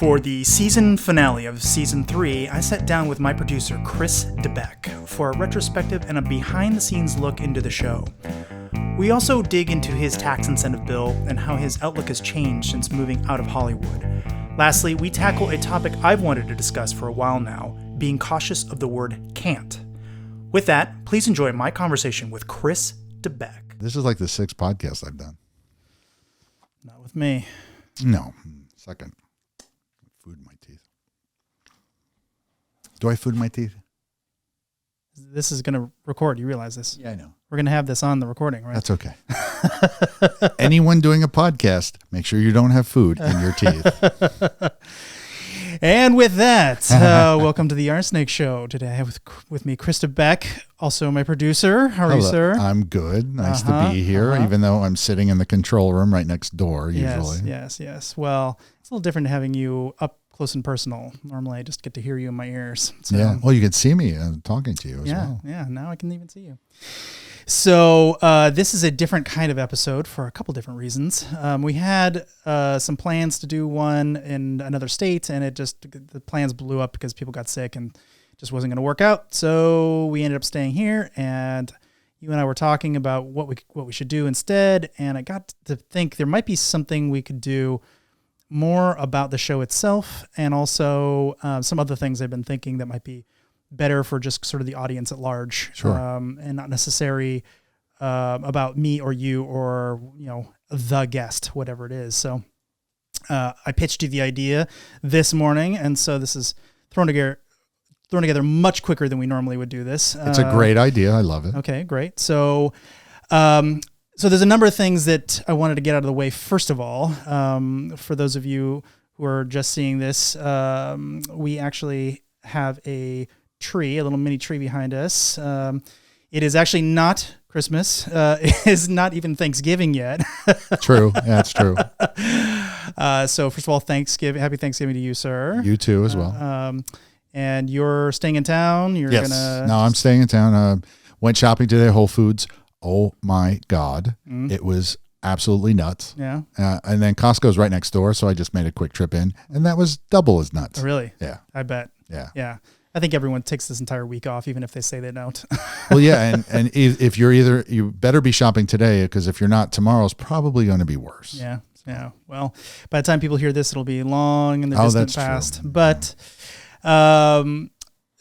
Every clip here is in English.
For the season finale of Season 3, I sat down with my producer, Chris Debiec, for a retrospective and a behind-the-scenes look into the show. We also dig into his tax incentive bill and how his outlook has changed since moving out of Hollywood. Lastly, we tackle a topic I've wanted to discuss for a while now, being cautious of the word can't. With that, please enjoy my conversation with Chris Debiec. This is like the 6th podcast I've done. Not with me. No. Second. Food in my teeth. Do I have food in my teeth? This is going to record. You realize this? Yeah, I know. We're going to have this on the recording, right? That's okay. Anyone doing a podcast, make sure you don't have food in your teeth. And with that, welcome to the RSnake Show. Today I have with me Chris Debiec, also my producer. How are you, sir? I'm good. Nice to be here, even though I'm sitting in the control room right next door usually. Yes. Well, it's a little different having you up close and personal. Normally I just get to hear you in my ears. So, yeah. Well, you can see me talking to you as well. Yeah, now I can even see you. So this is a different kind of episode for a couple different reasons. We had some plans to do one in another state, and the plans blew up because people got sick and it just wasn't going to work out. So we ended up staying here, and you and I were talking about what we should do instead. And I got to think there might be something we could do more about the show itself, and also some other things I've been thinking that might be better for just sort of the audience at large, sure. And not necessarily about me or you or, the guest, whatever it is. So I pitched you the idea this morning, and so this is thrown together much quicker than we normally would do this. It's a great idea. I love it. Okay, great. So there's a number of things that I wanted to get out of the way. First of all, for those of you who are just seeing this, we actually have a little mini tree behind us. It is actually not Christmas. It is not even Thanksgiving yet. True. Yeah, it's true. So first of all, happy Thanksgiving to you, sir. You too as well. And you're staying in town. Yes. No, I'm staying in town. Went shopping today, Whole Foods. Oh my God. It was absolutely nuts. Yeah. And then Costco's right next door. So I just made a quick trip in, and that was double as nuts. Oh, really? Yeah. I bet. Yeah. Yeah. I think everyone takes this entire week off, even if they say they don't. Well, yeah. And if you're you better be shopping today, because if you're not, tomorrow's probably going to be worse. Yeah. Yeah. Well, by the time people hear this, it'll be long in the distant past. True. But,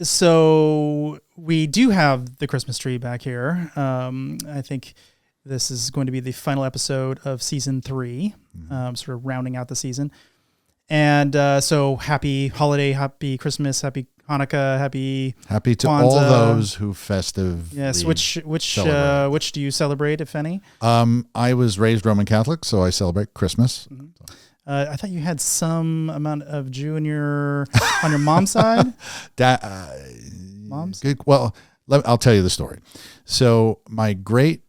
so we do have the Christmas tree back here. I think this is going to be the final episode of Season 3, sort of rounding out the season. And so happy holiday, happy Christmas, happy Hanukkah, happy to Kwanzaa. all those who festive. Yes, which do you celebrate, if any? I was raised Roman Catholic, so I celebrate Christmas. Mm-hmm. I thought you had some amount of Jew on your mom's side. Mom's? Good. Well, I'll tell you the story. So my great,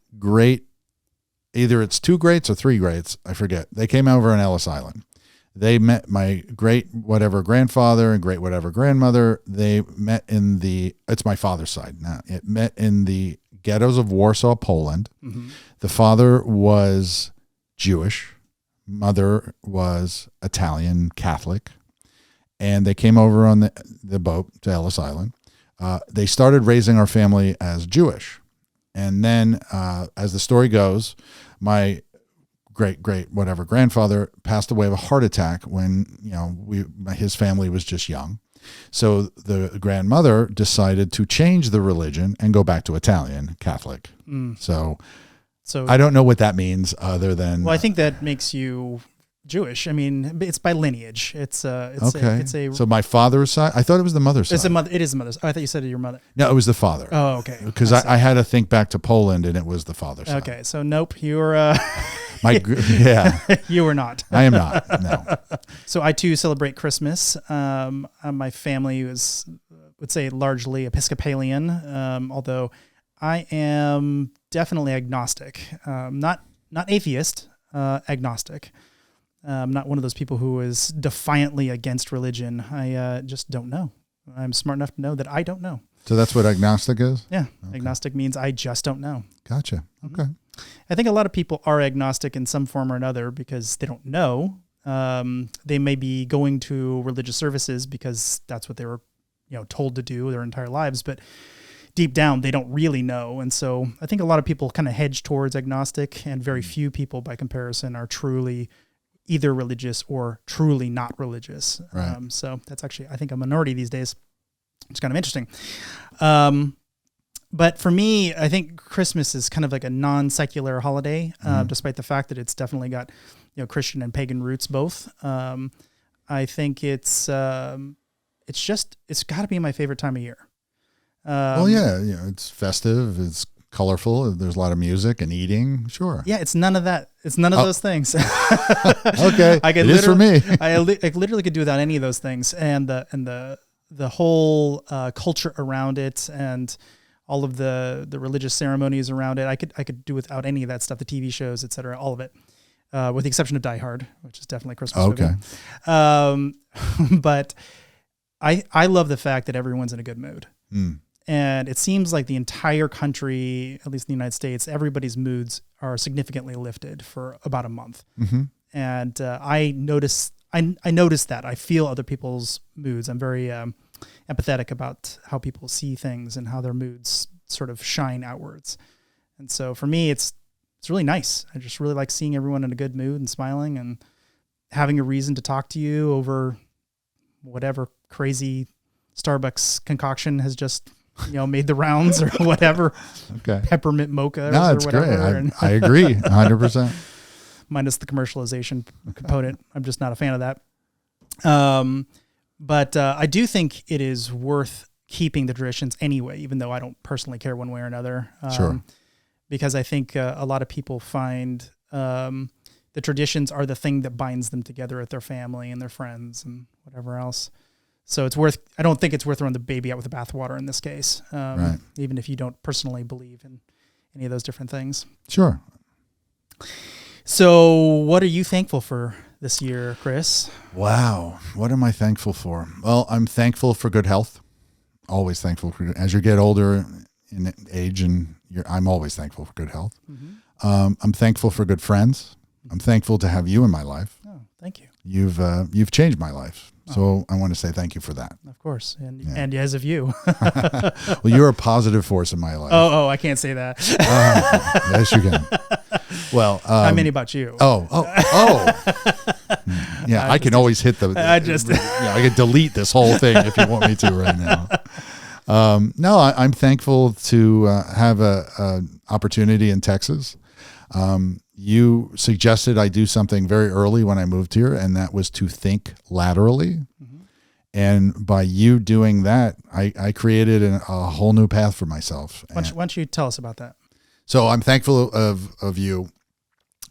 either it's 2 greats or 3 greats, I forget. They came over on Ellis Island. They met my great whatever grandfather and great whatever grandmother. They met it's my father's side now. It met in the ghettos of Warsaw, Poland. Mm-hmm. The father was Jewish. Mother was Italian Catholic. And they came over on the boat to Ellis Island. They started raising our family as Jewish. And then, as the story goes, my great whatever grandfather passed away of a heart attack when his family was just young. So the grandmother decided to change the religion and go back to Italian Catholic. So I don't know what that means other than. Well, I think that makes you Jewish. I mean, it's by lineage. It's okay. So my father's side. I thought it was the mother's side. It is the mother's. Oh, I thought you said your mother. No, it was the father. Oh, okay. Because I had to think back to Poland, and it was the father's side. Okay, so nope, you were. Yeah. You were not. I am not. No. So I too celebrate Christmas. My family would say largely Episcopalian, although I am definitely agnostic. Not atheist, agnostic. I'm not one of those people who is defiantly against religion. I just don't know. I'm smart enough to know that I don't know. So that's what agnostic is? Yeah. Okay. Agnostic means I just don't know. Gotcha. Okay. I think a lot of people are agnostic in some form or another because they don't know. They may be going to religious services because that's what they were, told to do their entire lives, but deep down they don't really know. And so I think a lot of people kind of hedge towards agnostic, and very few people by comparison are truly either religious or truly not religious. Right. So that's actually, I think, a minority these days. It's kind of interesting. But for me, I think Christmas is kind of like a non-secular holiday, despite the fact that it's definitely got, Christian and pagan roots both. I think it's got to be my favorite time of year. It's festive. It's colorful. There's a lot of music and eating. Sure. Yeah, it's none of that. It's none of those things. Okay, it is for me. I literally could do without any of those things, and the whole culture around it, and all of the religious ceremonies around it. I could do without any of that stuff. The TV shows, etc., all of it, with the exception of Die Hard, which is definitely a Christmas movie. But I love the fact that everyone's in a good mood. And it seems like the entire country, at least in the United States, everybody's moods are significantly lifted for about a month. And I notice that. I feel other people's moods. I'm very empathetic about how people see things and how their moods sort of shine outwards. And so for me, it's really nice. I just really like seeing everyone in a good mood and smiling and having a reason to talk to you over whatever crazy Starbucks concoction has just, made the rounds or whatever. Okay. Peppermint mocha or it's whatever. Great. I agree 100%. Minus the commercialization component. I'm just not a fan of that. But I do think it is worth keeping the traditions anyway, even though I don't personally care one way or another. Sure. Because I think a lot of people find the traditions are the thing that binds them together with their family and their friends and whatever else. So I don't think it's worth throwing the baby out with the bathwater in this case, right. Even if you don't personally believe in any of those different things. Sure. So what are you thankful for this year, Chris? Wow. What am I thankful for? Well, I'm thankful for good health. Always thankful for, as you get older in age, and I'm always thankful for good health. I'm thankful for good friends. I'm thankful to have you in my life. Oh, thank you. You've changed my life. So I want to say thank you for that. Of course. And as of you. Well, you're a positive force in my life. Oh, I can't say that. Yes, you can. Well, how many about you? Yeah, I can always hit I can delete this whole thing if you want me to right now. No, I'm thankful to have a opportunity in Texas. You suggested I do something very early when I moved here, and that was to think laterally. And by you doing that, I created a whole new path for myself. Why don't you tell us about that? So I'm thankful of you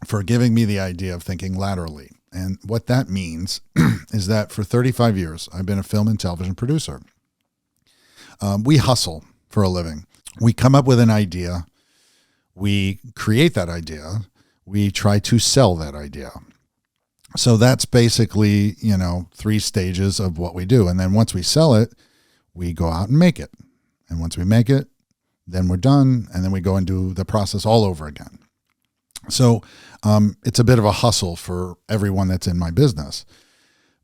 for giving me the idea of thinking laterally. And what that means is that for 35 years, I've been a film and television producer. We hustle for a living. We come up with an idea. We create that idea. We try to sell that idea. So that's basically, 3 stages of what we do. And then once we sell it, we go out and make it. And once we make it, then we're done. And then we go and do the process all over again. So it's a bit of a hustle for everyone that's in my business.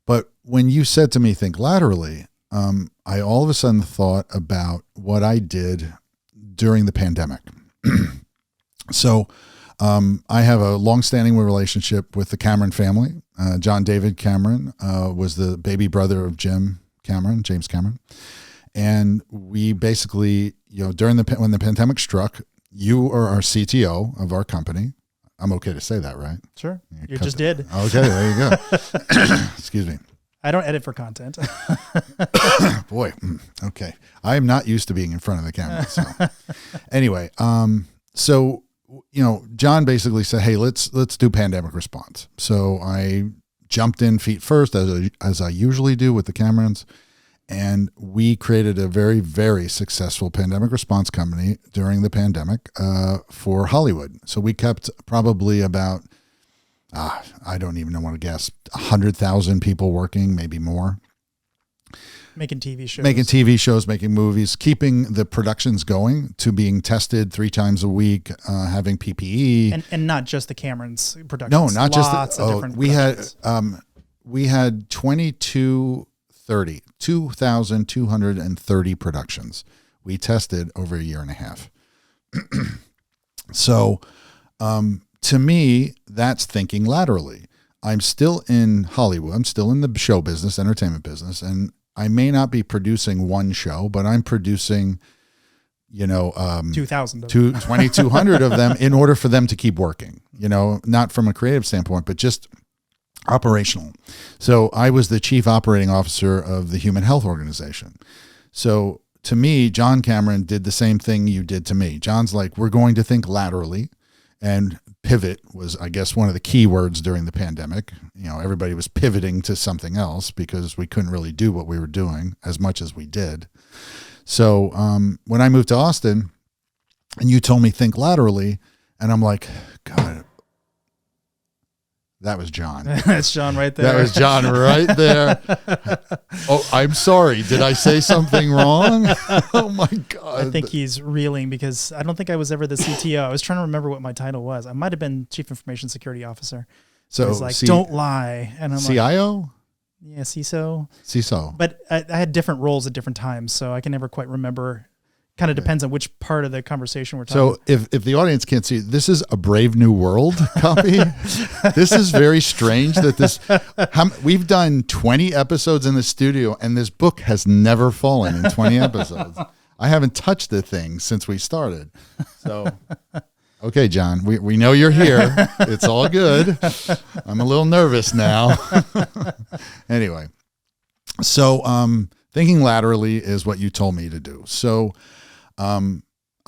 But when you said to me, think laterally, I all of a sudden thought about what I did during the pandemic. So I have a long-standing relationship with the Cameron family. John David Cameron was the baby brother of James Cameron. And we basically, when the pandemic struck, you are our CTO of our company. I'm okay to say that, right? Sure. You just did. Okay, there you go. Excuse me. I don't edit for content. Boy, okay. I am not used to being in front of the camera. So anyway, so John basically said, "Hey, let's do pandemic response." So I jumped in feet first, as I usually do with the Camerons, and we created a very, very successful pandemic response company during the pandemic for Hollywood. So we kept probably about, I don't even want to guess, 100,000 people working, maybe more. making TV shows, making movies, keeping the productions going, to being tested 3 times a week, having PPE, and not just the Cameron's productions. No, not just different. We had 2,230 productions we tested over a year and a half. So, to me, that's thinking laterally. I'm still in Hollywood. I'm still in the show business, entertainment business, and I may not be producing one show, but I'm producing, 2,200 of them in order for them to keep working, not from a creative standpoint, but just operational. So I was the chief operating officer of the Human Health Organization. So to me, John Cameron did the same thing you did to me. John's like, we're going to think laterally, and pivot was, I guess, one of the key words during the pandemic. Everybody was pivoting to something else because we couldn't really do what we were doing as much as we did. So when I moved to Austin and you told me think laterally, and I'm like, God, that was John. That's John right there. That was John right there. Oh, I'm sorry. Did I say something wrong? Oh my God. I think he's reeling because I don't think I was ever the CTO. I was trying to remember what my title was. I might've been Chief Information Security Officer. So he's like, don't lie. And I'm CIO? Like, yeah, CISO. CISO. But I had different roles at different times, so I can never quite remember. Kind of depends on which part of the conversation we're talking. So if the audience can't see, this is a Brave New World copy. This is very strange that we've done 20 episodes in the studio and this book has never fallen in 20 episodes. I haven't touched the thing since we started. So, okay, John, we know you're here. It's all good. I'm a little nervous now. Anyway, so thinking laterally is what you told me to do. So,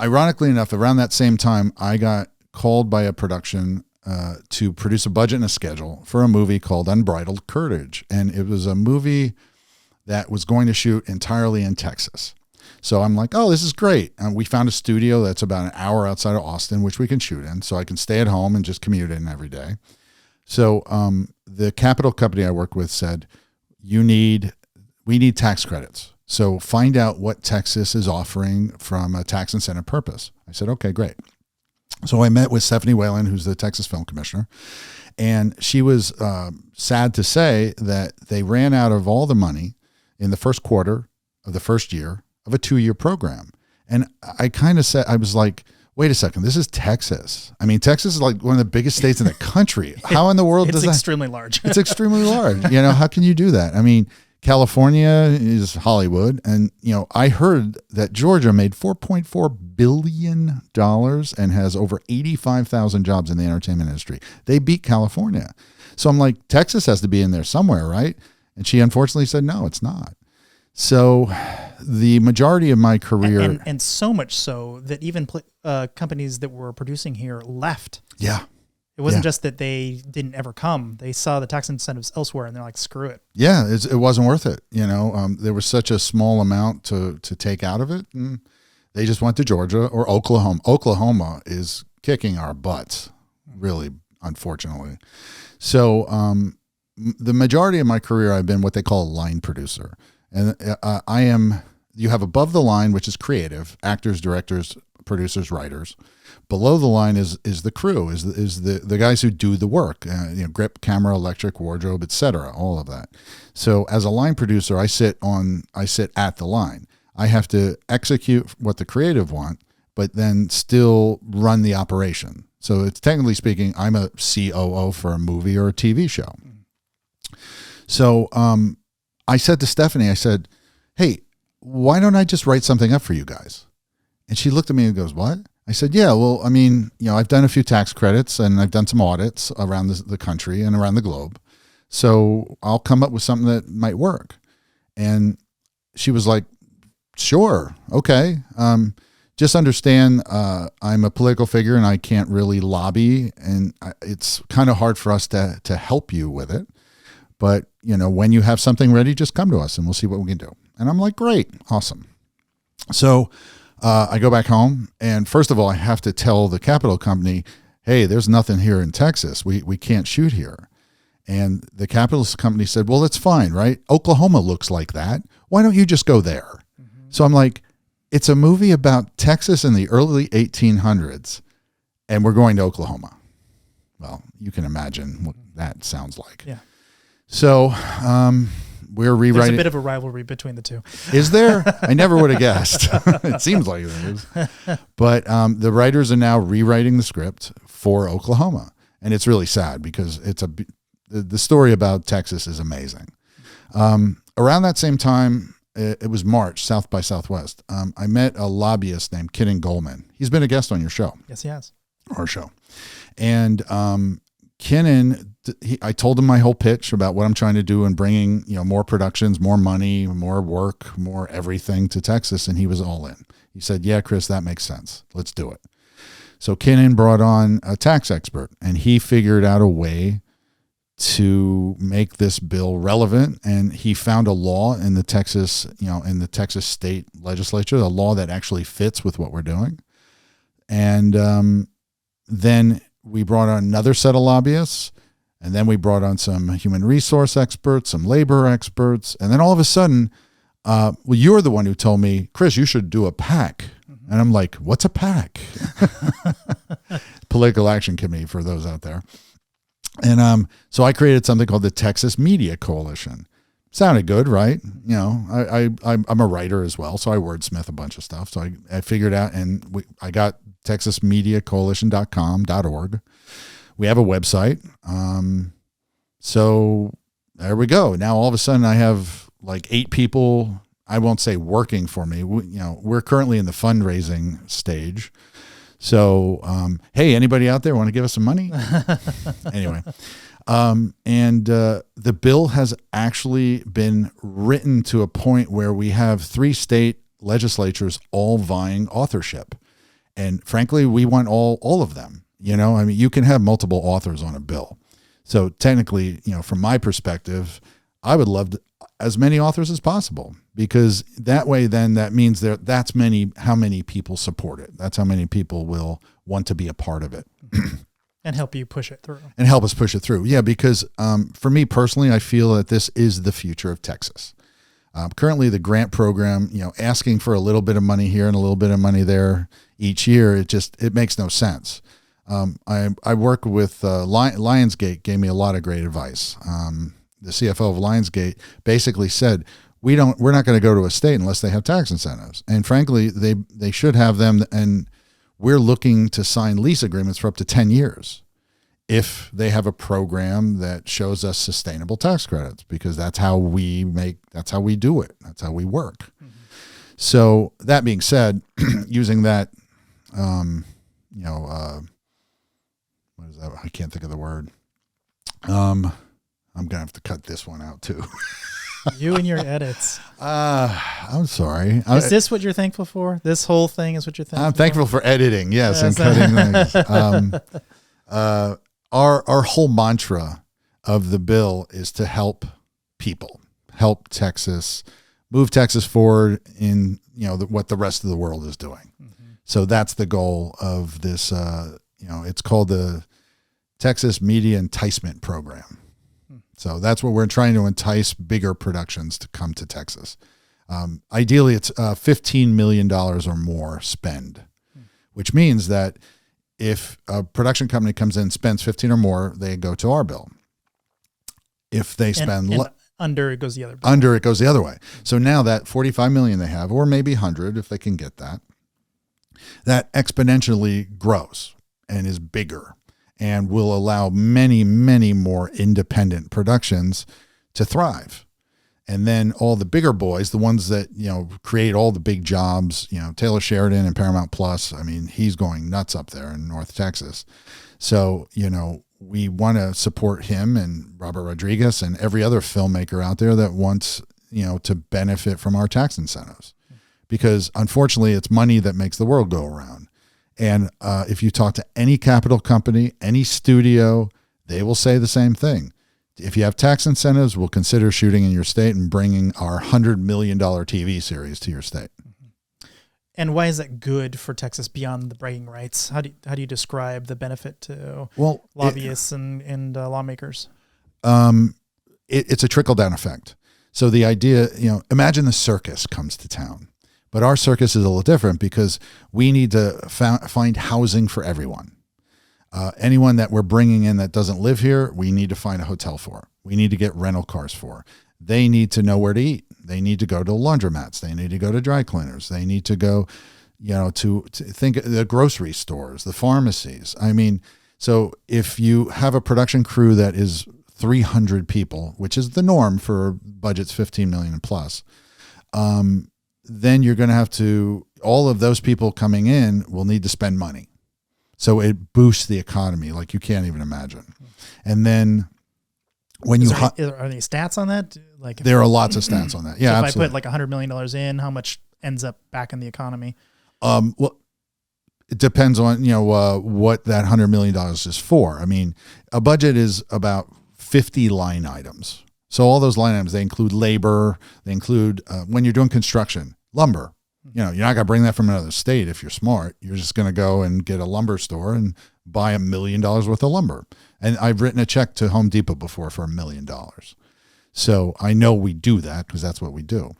ironically enough, around that same time, I got called by a production to produce a budget and a schedule for a movie called Unbridled Courage. And it was a movie that was going to shoot entirely in Texas. So I'm like, oh, this is great. And we found a studio that's about an hour outside of Austin, which we can shoot in. So I can stay at home and just commute in every day. So the capital company I worked with said, we need tax credits. So find out what Texas is offering from a tax incentive purpose. I said, okay, great. So I met with Stephanie Whalen, who's the Texas Film Commissioner, and she was sad to say that they ran out of all the money in the first quarter of the first year of a 2-year program. And I kind of said, I was like, wait a second, this is Texas. I mean, Texas is like one of the biggest states in the country. How in the world does that? It's extremely large. It's extremely large. How can you do that? I mean, California is Hollywood. And, I heard that Georgia made $4.4 billion and has over 85,000 jobs in the entertainment industry. They beat California. So I'm like, Texas has to be in there somewhere, right? And she unfortunately said, no, it's not. So the majority of my career. And so much so that even companies that were producing here left. Yeah. It wasn't just that they didn't ever come. They saw the tax incentives elsewhere and they're like, screw it. Yeah, it wasn't worth it. There was such a small amount to take out of it. And they just went to Georgia or Oklahoma. Oklahoma is kicking our butts, really, unfortunately. So the majority of my career, I've been what they call a line producer. And you have above the line, which is creative, actors, directors, producers, writers. Below the line is the crew, is the guys who do the work, grip, camera, electric, wardrobe, etc., all of that. So as a line producer, I sit at the line. I have to execute what the creative want, but then still run the operation. So it's technically speaking, I'm a COO for a movie or a TV show. So I said to Stephanie, I said, hey, why don't I just write something up for you guys? And she looked at me and goes, what? I said, yeah, well, I mean, I've done a few tax credits and I've done some audits around the country and around the globe. So I'll come up with something that might work. And she was like, sure. Okay. Just understand, I'm a political figure and I can't really lobby, and it's kind of hard for us to help you with it. But, when you have something ready, just come to us and we'll see what we can do. And I'm like, great. Awesome. So I go back home, and first of all, I have to tell the capital company, hey, there's nothing here in Texas. We can't shoot here. And the capitalist company said, well, it's fine, right? Oklahoma looks like that. Why don't you just go there? Mm-hmm. So I'm like, it's a movie about Texas in the early 1800s, and we're going to Oklahoma. Well, you can imagine what that sounds like. Yeah. So we're rewriting. There's a bit of a rivalry between the two. Is there? I never would have guessed. It seems like there is. But the writers are now rewriting the script for Oklahoma. And it's really sad because the story about Texas is amazing. Around that same time, it was March, South by Southwest. I met a lobbyist named Kinnan Goldman. He's been a guest on your show. Yes, he has. Our show. And Kinnan, I told him my whole pitch about what I'm trying to do and bringing, more productions, more money, more work, more everything to Texas. And he was all in. He said, yeah, Chris, that makes sense. Let's do it. So Kinnan brought on a tax expert, and he figured out a way to make this bill relevant. And he found a law in the Texas, in the Texas state legislature, a law that actually fits with what we're doing. And then we brought on another set of lobbyists, and then we brought on some human resource experts, some labor experts. And then all of a sudden, you're the one who told me, Chris, you should do a PAC. Mm-hmm. And I'm like, what's a PAC? Political Action Committee for those out there. And so I created something called the Texas Media Coalition. Sounded good, right? I'm a writer as well, so I wordsmith a bunch of stuff. So I figured out, and I got TexasMediaCoalition.com.org. We have a website. So there we go. Now all of a sudden I have like 8 people, I won't say working for me. We're currently in the fundraising stage. So, hey, anybody out there want to give us some money? Anyway. The bill has actually been written to a point where we have 3 state legislatures all vying authorship. And frankly, we want all of them. You can have multiple authors on a bill. So technically, from my perspective, I would love as many authors as possible, because that way, then that means that's how many people support it. That's how many people will want to be a part of it. And help you push it through. And help us push it through. Yeah, because for me personally, I feel that this is the future of Texas. Currently, the grant program, asking for a little bit of money here and a little bit of money there each year, it makes no sense. I work with Lionsgate, gave me a lot of great advice. The CFO of Lionsgate basically said, we're not going to go to a state unless they have tax incentives. And frankly, they should have them. And we're looking to sign lease agreements for up to 10 years if they have a program that shows us sustainable tax credits, because that's how we do it. That's how we work. Mm-hmm. So that being said, using that, what is that? I can't think of the word. I'm going to have to cut this one out too. You and your edits. I'm sorry. Is this what you're thankful for? This whole thing is what you're thankful for? I'm thankful for editing, yes, and cutting things. Our whole mantra of the bill is to help people, help Texas, move Texas forward in what the rest of the world is doing. Mm-hmm. So that's the goal of this. It's called the Texas Media Enticement Program. So that's what we're trying to entice bigger productions to come to Texas. Ideally, it's $15 million or more spend, which means that if a production company comes in and spends 15 or more, they go to our bill. If they spend under, it goes the other way. Under, it goes the other way. So now that 45 million they have, or maybe 100 if they can get that exponentially grows and is bigger, and will allow many, many more independent productions to thrive. And then all the bigger boys, the ones that, create all the big jobs, Taylor Sheridan and Paramount Plus, he's going nuts up there in North Texas. So, we want to support him and Robert Rodriguez and every other filmmaker out there that wants, to benefit from our tax incentives. Because unfortunately, it's money that makes the world go around. And if you talk to any capital company, any studio, they will say the same thing. If you have tax incentives, we'll consider shooting in your state and bringing our $100 million TV series to your state. And why is that good for Texas beyond the bragging rights? How do you describe the benefit to lobbyists and lawmakers? it's a trickle down effect. So the idea, imagine the circus comes to town, but our circus is a little different because we need to find housing for everyone. Anyone that we're bringing in that doesn't live here, we need to find a hotel for. We need to get rental cars for. They need to know where to eat. They need to go to laundromats. They need to go to dry cleaners. They need to go, to think of the grocery stores, the pharmacies. I mean, so if you have a production crew that is 300 people, which is the norm for budgets 15 million plus, then you're going to have to, all of those people coming in will need to spend money. So it boosts the economy like you can't even imagine. And then when are there any stats on that? Like there are lots of stats on that. Yeah, so if absolutely. I put like $100 million in, how much ends up back in the economy? Well, it depends on, what that $100 million is for. I mean, a budget is about 50 line items. So all those line items, they include labor, they include when you're doing construction, lumber. You're not going to bring that from another state if you're smart. You're just going to go and get a lumber store and buy $1 million worth of lumber. And I've written a check to Home Depot before for $1 million. So I know we do that because that's what we do.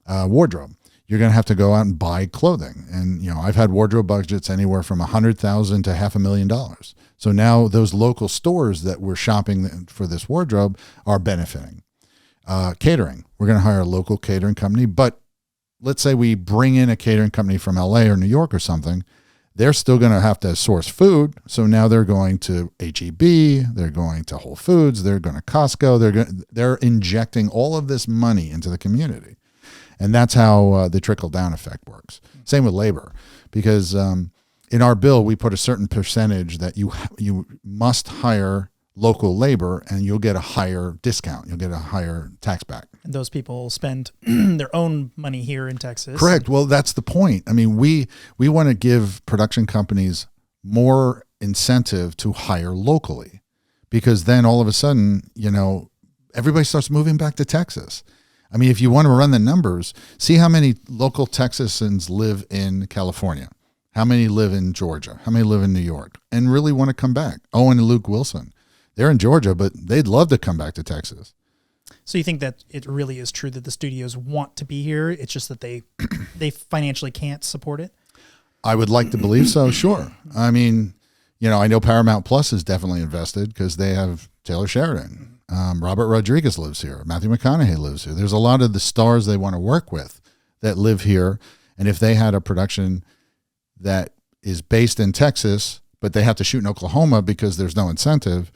Wardrobe. You're going to have to go out and buy clothing. And, I've had wardrobe budgets anywhere from $100,000 to $500,000. So now those local stores that we're shopping for this wardrobe are benefiting. Catering. We're going to hire a local catering company, but let's say we bring in a catering company from LA or New York or something, they're still going to have to source food. So now they're going to HEB, they're going to Whole Foods, they're going to Costco, they're injecting all of this money into the community. And that's how the trickle down effect works. Same with labor, because in our bill, we put a certain percentage that you must hire local labor and you'll get a higher discount. You'll get a higher tax back. And those people spend their own money here in Texas. Correct. Well, that's the point. I mean, we want to give production companies more incentive to hire locally, because then all of a sudden, everybody starts moving back to Texas. I mean, if you want to run the numbers, see how many local Texans live in California, how many live in Georgia, how many live in New York, and really want to come back. Owen and Luke Wilson. They're in Georgia, but they'd love to come back to Texas. So you think that it really is true that the studios want to be here? It's just that they financially can't support it? I would like to believe so, sure. I mean, I know Paramount Plus is definitely invested because they have Taylor Sheridan. Robert Rodriguez lives here. Matthew McConaughey lives here. There's a lot of the stars they want to work with that live here. And if they had a production that is based in Texas, but they have to shoot in Oklahoma because there's no incentive,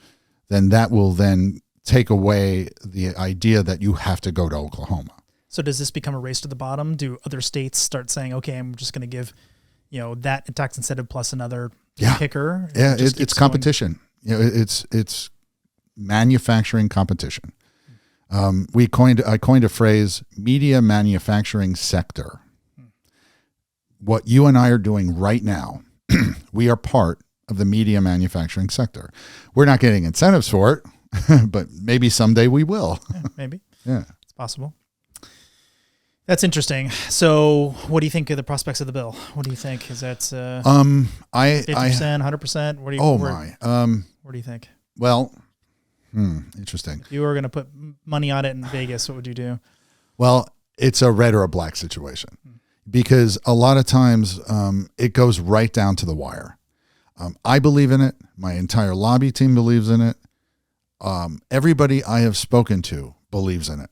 then that will then take away the idea that you have to go to Oklahoma. So does this become a race to the bottom? Do other states start saying, okay, I'm just going to give, that tax incentive plus another kicker? Yeah, it's competition. It's manufacturing competition. I coined a phrase, media manufacturing sector. What you and I are doing right now, we are part of the media manufacturing sector. We're not getting incentives for it, but maybe someday we will. Yeah, maybe. Yeah. It's possible. That's interesting. So what do you think of the prospects of the bill? What do you think? Is that 50%, 100%? What do you think? Well, interesting. If you were going to put money on it in Vegas, what would you do? Well, it's a red or a black situation because a lot of times it goes right down to the wire. I believe in it. My entire lobby team believes in it. Everybody I have spoken to believes in it.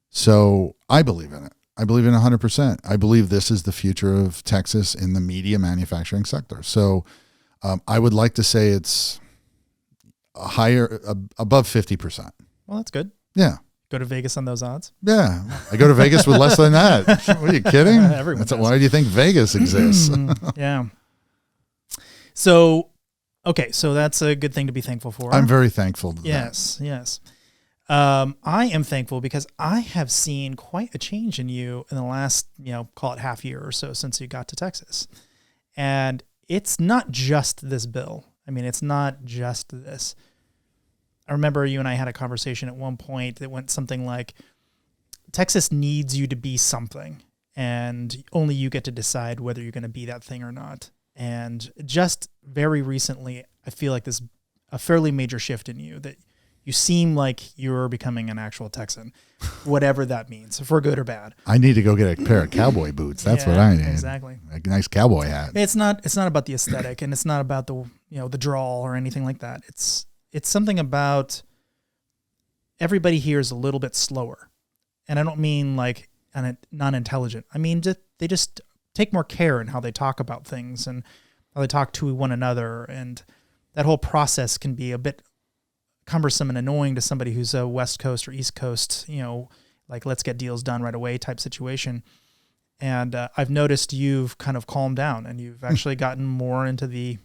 So I believe in it. I believe in 100%. I believe this is the future of Texas in the media manufacturing sector. So I would like to say it's above 50%. Well, that's good. Yeah. Go to Vegas on those odds. Yeah. I go to Vegas with less than that. What, are you kidding? Why do you think Vegas exists? Yeah. So, okay. So that's a good thing to be thankful for. I'm very thankful. Yes. I am thankful because I have seen quite a change in you in the last, call it half year or so since you got to Texas. And it's not just this bill. I mean, it's not just this. I remember you and I had a conversation at one point that went something like, Texas needs you to be something, and only you get to decide whether you're going to be that thing or not. And just very recently, I feel like this a fairly major shift in you that You seem like you're becoming an actual Texan, whatever that means, for good or bad. I need to go get a pair of cowboy boots. That's what I need. Exactly. A nice cowboy hat. It's not about the aesthetic, and it's not about the the drawl or anything like that. It's something about everybody here is a little bit slower, and I don't mean like non-intelligent. I mean they just take more care in how they talk about things and how they talk to one another, and that whole process can be a bit cumbersome and annoying to somebody who's a West Coast or East Coast, like let's get deals done right away type situation. And I've noticed you've kind of calmed down and you've actually gotten more into the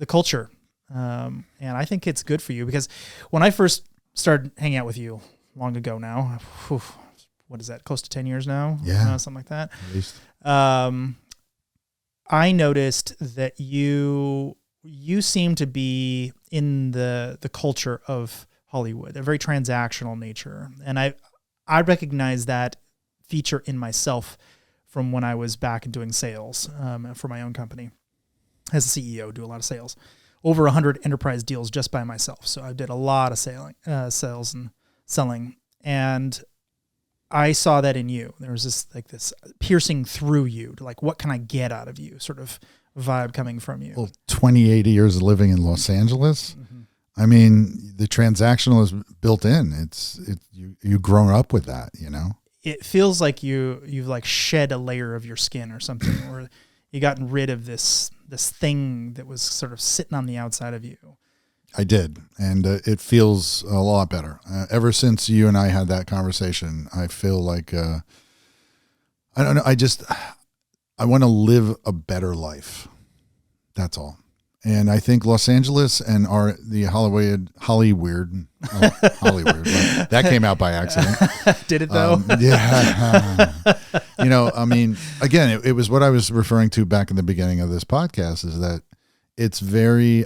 culture. And I think it's good for you, because when I first started hanging out with you long ago now, what is that? Close to 10 years now? Yeah. Something like that. At least. I noticed that you seem to be in the culture of Hollywood, a very transactional nature. And I recognize that feature in myself from when I was back and doing sales for my own company. As a CEO, do a lot of sales. Over 100 enterprise deals just by myself. So I did a lot of sales and selling. And I saw that in you. There was this piercing through you to like, what can I get out of you sort of vibe coming from you. Well, 28 years of living in Los Angeles. Mm-hmm. I mean, the transactional is built in. You've grown up with that, It feels like you've like shed a layer of your skin or something, or you gotten rid of this thing that was sort of sitting on the outside of you. I did, and it feels a lot better. Ever since you and I had that conversation, I feel like I don't know. I want to live a better life. That's all. And I think Los Angeles and the Hollywood, that came out by accident. Did it though? Yeah. I mean, again, it was what I was referring to back in the beginning of this podcast, is that it's very,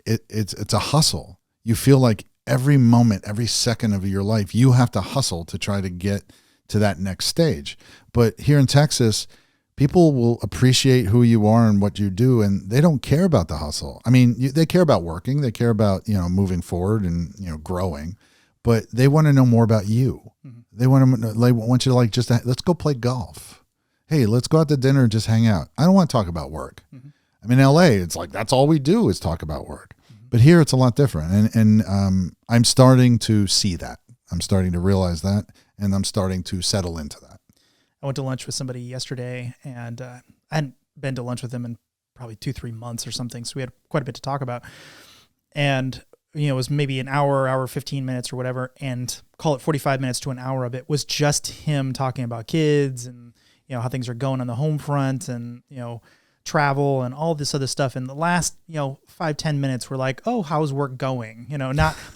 it's a hustle. You feel like every moment, every second of your life, you have to hustle to try to get to that next stage. But here in Texas, people will appreciate who you are and what you do, and they don't care about the hustle. I mean, they care about working, they care about, moving forward and, growing, but they want to know more about you. Mm-hmm. They want you to like, just let's go play golf. Hey, let's go out to dinner and just hang out. I don't want to talk about work. Mm-hmm. I mean, LA, it's like, that's all we do is talk about work. Mm-hmm. But here it's a lot different. And I'm starting to see that. I'm starting to realize that, and I'm starting to settle into that. I went to lunch with somebody yesterday, and I hadn't been to lunch with them in probably 2-3 months or something. So we had quite a bit to talk about. And, it was maybe an hour, 15 minutes or whatever. And call it 45 minutes to an hour of it was just him talking about kids and, how things are going on the home front and, travel and all this other stuff. And the last, 5-10 minutes were like, oh, how's work going?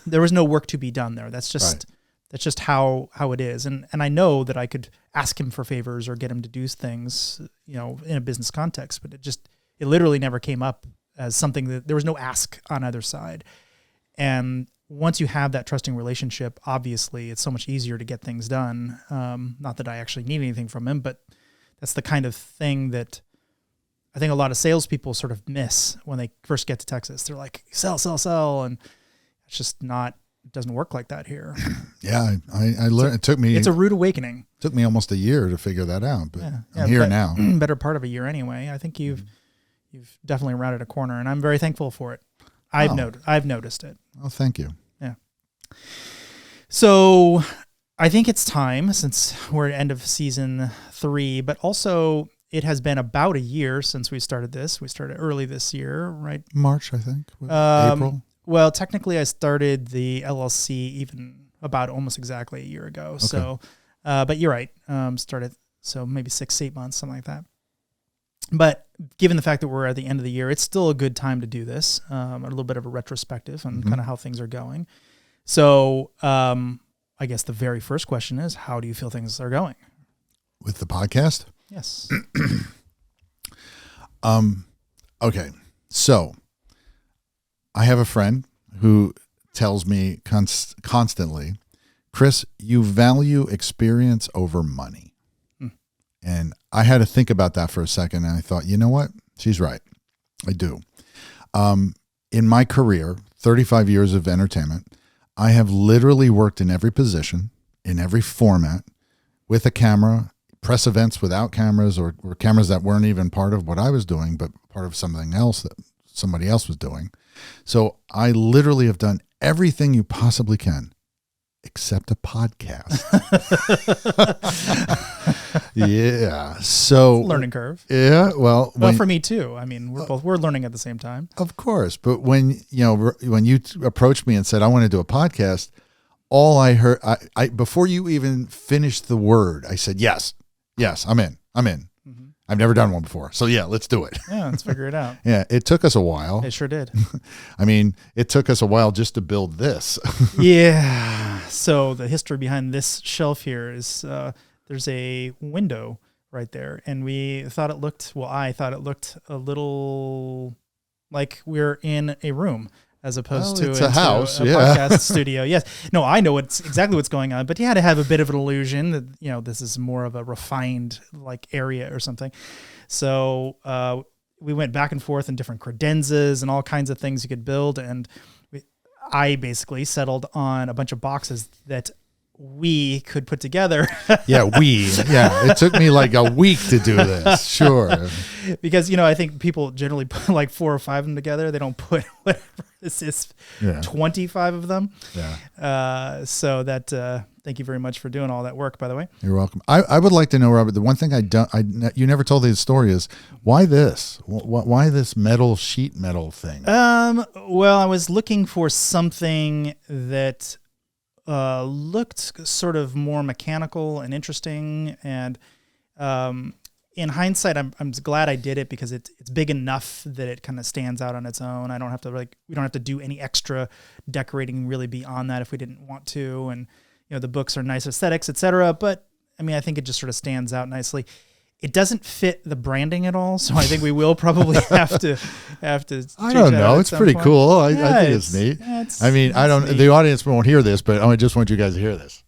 There was no work to be done there. That's just... Right. That's just how it is. And I know that I could ask him for favors or get him to do things, in a business context, but it literally never came up as something that there was no ask on either side. And once you have that trusting relationship, obviously it's so much easier to get things done. Not that I actually need anything from him, but that's the kind of thing that I think a lot of salespeople sort of miss when they first get to Texas. They're like, sell. And it's just not, it doesn't work like that here. Yeah, I learned. It's a rude awakening. It took me almost a year to figure that out, but I'm here now. Better part of a year anyway. I think you've definitely rounded a corner, and I'm very thankful for it. I've noticed it. Oh, thank you. Yeah. So I think it's time, since we're at the end of season 3, but also it has been about a year since we started this. We started early this year, right? March, I think. April. Well, technically, I started the LLC even about almost exactly a year ago. Okay. So, but you're right. Started maybe 6-8 months, something like that. But given the fact that we're at the end of the year, it's still a good time to do this. A little bit of a retrospective on kind of how things are going. So, I guess the very first question is, how do you feel things are going with the podcast? Yes. Okay. So, I have a friend who tells me constantly, Chris, you value experience over money. And I had to think about that for a second. And I thought, you know what? She's right. I do. In my career, 35 years of entertainment, I have literally worked in every position, in every format, with a camera, press events without cameras or cameras that weren't even part of what I was doing, but part of something else that somebody else was doing. So I literally have done everything you possibly can, except a podcast. Yeah. So learning curve. Yeah. Well, for me too. I mean, we're learning at the same time. Of course. But when you approached me and said, I want to do a podcast, all I heard, I before you even finished the word, I said, yes, I'm in. Mm-hmm. I've never done one before. So yeah, let's do it. Yeah. Let's figure it out. Yeah. It took us a while. It sure did. I mean, it took us a while just to build this. Yeah. So the history behind this shelf here is, there's a window right there. And I thought it looked a little like we're in a room as opposed to it's a house, a podcast studio. Yes. No, I know exactly what's going on, but you had to have a bit of an illusion that, this is more of a refined like area or something. So, we went back and forth in different credenzas and all kinds of things you could build. And I basically settled on a bunch of boxes that we could put together. Yeah. It took me like a week to do this. Sure. Because, I think people generally put like 4 or 5 of them together. They don't put whatever this is, 25 of them. Yeah. So that, thank you very much for doing all that work, by the way. You're welcome. I would like to know, Robert, the one thing you never told the story is why this? Why this sheet metal thing? Well, I was looking for something that looked sort of more mechanical and interesting. And in hindsight, I'm glad I did it because it's big enough that it kind of stands out on its own. We don't have to do any extra decorating really beyond that if we didn't want to. And, the books are nice aesthetics, etc. But I mean, I think it just sort of stands out nicely. It doesn't fit the branding at all, so I think we will probably have to. I don't know. It's pretty cool. I think it's neat. Neat. The audience won't hear this, but I just want you guys to hear this.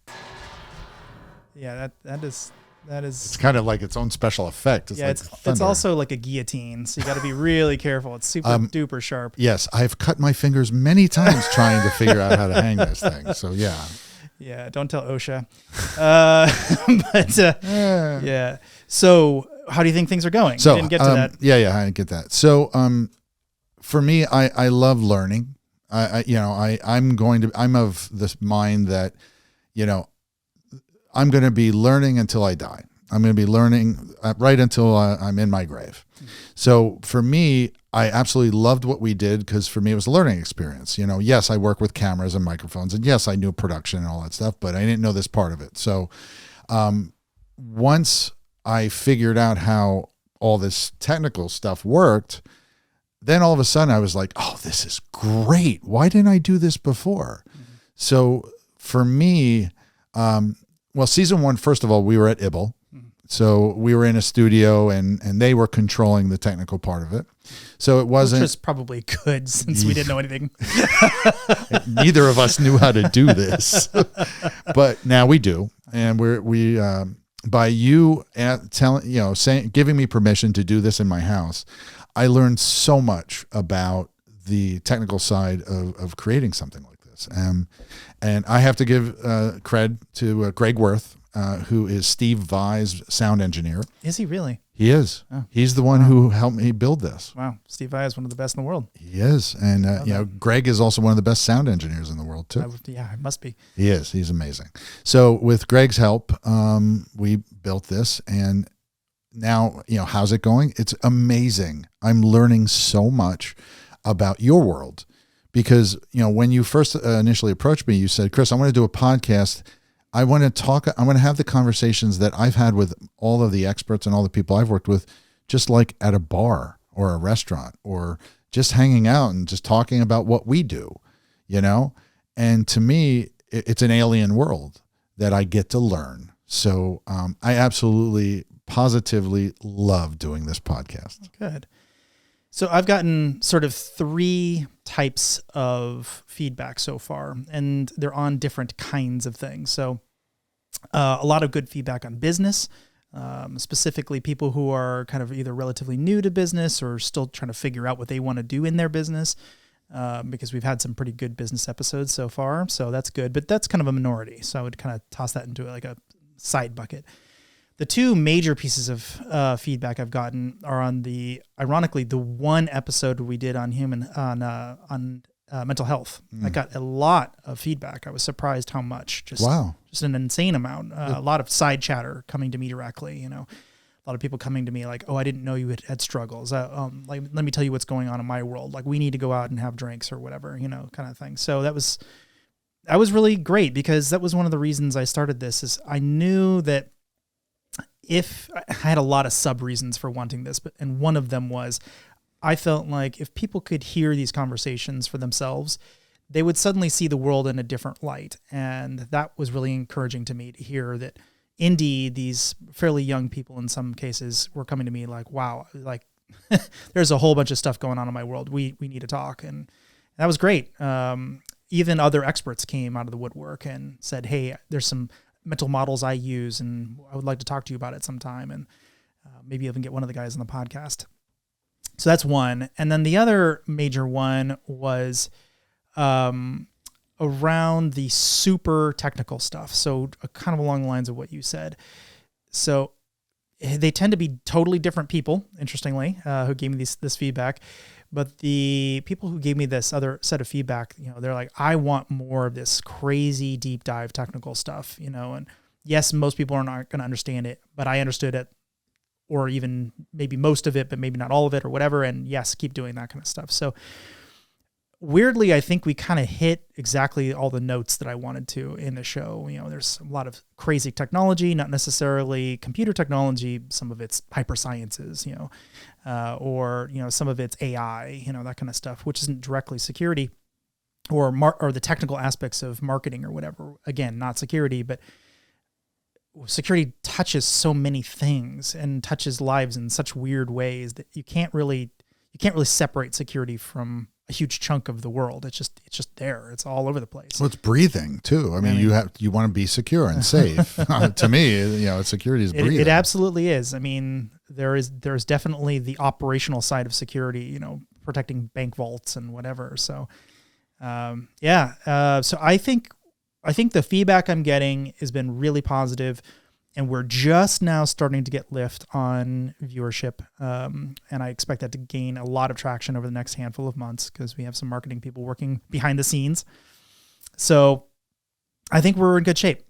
Yeah, that is. It's kind of like its own special effect. It's also like a guillotine, so you got to be really careful. It's super duper sharp. Yes, I've cut my fingers many times trying to figure out how to hang this thing. So yeah. Yeah, don't tell OSHA. Yeah. So, how do you think things are going? So, you didn't get to that. Yeah, I didn't get that. So, for me, I love learning. I'm of this mind that, I'm going to be learning until I die. I'm going to be learning right until I'm in my grave. So for me, I absolutely loved what we did because for me, it was a learning experience. Yes, I work with cameras and microphones, and yes, I knew production and all that stuff, but I didn't know this part of it. So once I figured out how all this technical stuff worked, then all of a sudden I was like, oh, this is great. Why didn't I do this before? Mm-hmm. So for me, season 1, first of all, we were at IBL. So we were in a studio and they were controlling the technical part of it. So it wasn't. Which was probably good since we didn't know anything. Neither of us knew how to do this, but now we do. And we by you giving me permission to do this in my house, I learned so much about the technical side of creating something like this. And I have to give cred to Greg Worth, who is Steve Vai's sound engineer. Is he really? He is. Oh. He's the one who helped me build this. Wow. Steve Vai is one of the best in the world. He is. And, Greg is also one of the best sound engineers in the world, too. It must be. He is. He's amazing. So with Greg's help, we built this. And now, how's it going? It's amazing. I'm learning so much about your world because, when you first initially approached me, you said, Chris, I want to do a podcast. I want to have the conversations that I've had with all of the experts and all the people I've worked with, just like at a bar or a restaurant or just hanging out and just talking about what we do, and to me, it's an alien world that I get to learn. So I absolutely, positively love doing this podcast. Good. So I've gotten sort of 3 types of feedback so far, and they're on different kinds of things. So a lot of good feedback on business, specifically people who are kind of either relatively new to business or still trying to figure out what they want to do in their business. because we've had some pretty good business episodes so far. So that's good, but that's kind of a minority. So I would kind of toss that into like a side bucket. The two major pieces of feedback I've gotten are on ironically, the one episode we did on mental health. I got a lot of feedback. I was surprised how much. Just an insane amount. A lot of side chatter coming to me directly. You know, a lot of people coming to me like, "Oh, I didn't know you had struggles. Like, let me tell you what's going on in my world. Like, we need to go out and have drinks or whatever. You know, kind of thing." So that was really great, because that was one of the reasons I started this. Is I knew that if I had a lot of sub reasons for wanting this, and one of them was, I felt like if people could hear these conversations for themselves, they would suddenly see the world in a different light. And that was really encouraging to me to hear that indeed these fairly young people in some cases were coming to me like, wow, like there's a whole bunch of stuff going on in my world. We need to talk. And that was great. Even other experts came out of the woodwork and said, hey, there's some mental models I use, and I would like to talk to you about it sometime. And maybe even get one of the guys on the podcast. So that's one. And then the other major one was around the super technical stuff. So kind of along the lines of what you said. So they tend to be totally different people, interestingly, who gave me this feedback. But the people who gave me this other set of feedback, you know, they're like, I want more of this crazy deep dive technical stuff, you know, and yes, most people are not going to understand it, but I understood it, or even maybe most of it, but maybe not all of it or whatever. And yes, keep doing that kind of stuff. So weirdly, I think we kind of hit exactly all the notes that I wanted to in the show. You know, there's a lot of crazy technology, not necessarily computer technology. Some of it's hyper sciences, you know, or, you know, some of it's AI, you know, that kind of stuff, which isn't directly security or the technical aspects of marketing or whatever. Again, not security, but security touches so many things and touches lives in such weird ways that you can't really separate security from a huge chunk of the world. It's just there. It's all over the place. Well, it's breathing too. I mean, you want to be secure and safe. To me, you know, security is breathing. It absolutely is. I mean, there's definitely the operational side of security, you know, protecting bank vaults and whatever. So, so I think the feedback I'm getting has been really positive, and we're just now starting to get lift on viewership. And I expect that to gain a lot of traction over the next handful of months, because we have some marketing people working behind the scenes. So I think we're in good shape.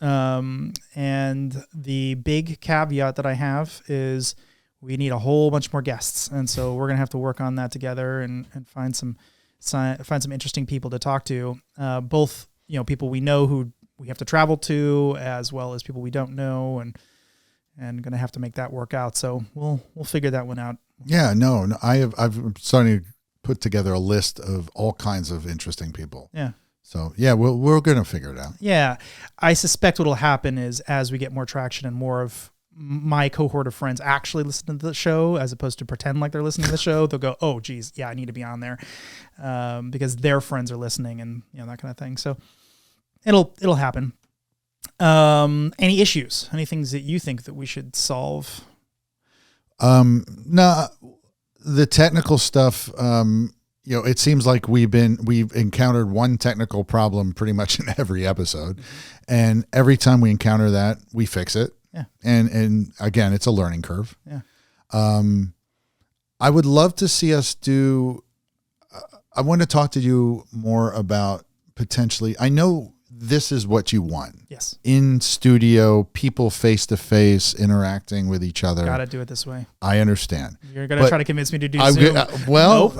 And the big caveat that I have is we need a whole bunch more guests. And so we're going to have to work on that together and find some interesting people to talk to, both, you know, people we know who we have to travel to, as well as people we don't know, and going to have to make that work out. So we'll figure that one out. Yeah, no, I've starting to put together a list of all kinds of interesting people. Yeah. So yeah, we're going to figure it out. Yeah. I suspect what'll happen is, as we get more traction and more of my cohort of friends actually listen to the show, as opposed to pretend like they're listening to the show, they'll go, oh geez, yeah, I need to be on there, because their friends are listening, and, you know, that kind of thing. So it'll happen. Any issues? Any things that you think that we should solve? No, the technical stuff, you know, it seems like we've encountered one technical problem pretty much in every episode. And every time we encounter that, we fix it. Yeah. And again, it's a learning curve. Yeah. I would love to see us I want to talk to you more about potentially, I know this is what you want. Yes. In studio, people face to face interacting with each other. Got to do it this way. I understand. You're going to try to convince me to do Zoom. Nope.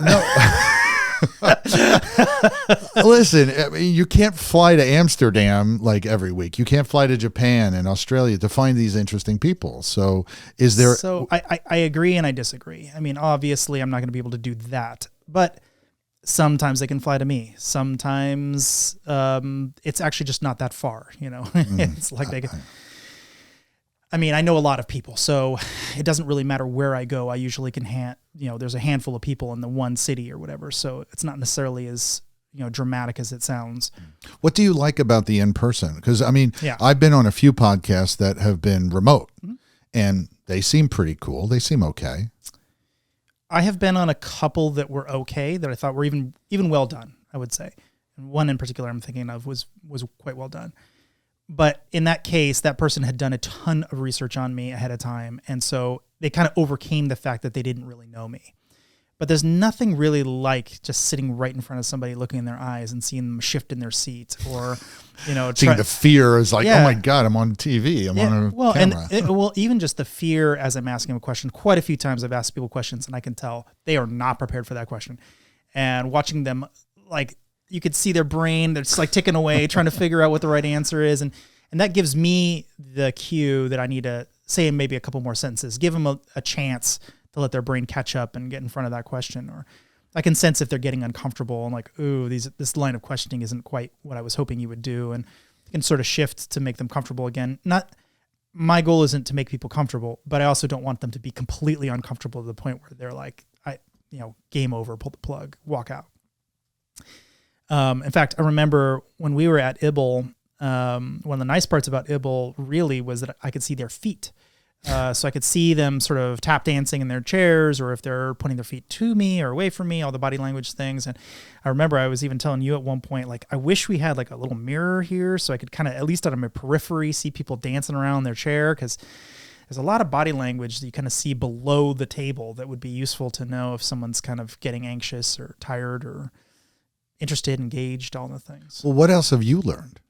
Listen, I mean, you can't fly to Amsterdam like every week. You can't fly to Japan and Australia to find these interesting people. So is there... So I agree and I disagree. I mean, obviously I'm not going to be able to do that, but sometimes they can fly to me. Sometimes it's actually just not that far, you know. It's like they can... I mean, I know a lot of people, so it doesn't really matter where I go. I usually can there's a handful of people in the one city or whatever. So it's not necessarily as, you know, dramatic as it sounds. What do you like about the in-person? Because I mean, yeah. I've been on a few podcasts that have been remote, and they seem pretty cool. They seem okay. I have been on a couple that were okay, that I thought were even well done, I would say. And one in particular I'm thinking of was quite well done. But in that case, that person had done a ton of research on me ahead of time. And so they kind of overcame the fact that they didn't really know me. But there's nothing really like just sitting right in front of somebody, looking in their eyes and seeing them shift in their seat, or, seeing the fear is like, oh my God, I'm on TV. I'm on a camera. And even just the fear as I'm asking a question. Quite a few times I've asked people questions and I can tell they are not prepared for that question. And watching them, like, you could see their brain, they're just like ticking away, trying to figure out what the right answer is. And that gives me the cue that I need to say maybe a couple more sentences, give them a chance to let their brain catch up and get in front of that question. Or I can sense if they're getting uncomfortable and like, ooh, this line of questioning isn't quite what I was hoping you would do. And I can sort of shift to make them comfortable again. My goal isn't to make people comfortable, but I also don't want them to be completely uncomfortable to the point where they're like, game over, pull the plug, walk out. In fact, I remember when we were at IBL, one of the nice parts about IBL really was that I could see their feet. So I could see them sort of tap dancing in their chairs, or if they're putting their feet to me or away from me, all the body language things. And I remember I was even telling you at one point, like, I wish we had like a little mirror here so I could kind of, at least out of my periphery, see people dancing around their chair. Cause there's a lot of body language that you kind of see below the table that would be useful to know if someone's kind of getting anxious or tired or interested, engaged, all the things. Well, what else have you learned?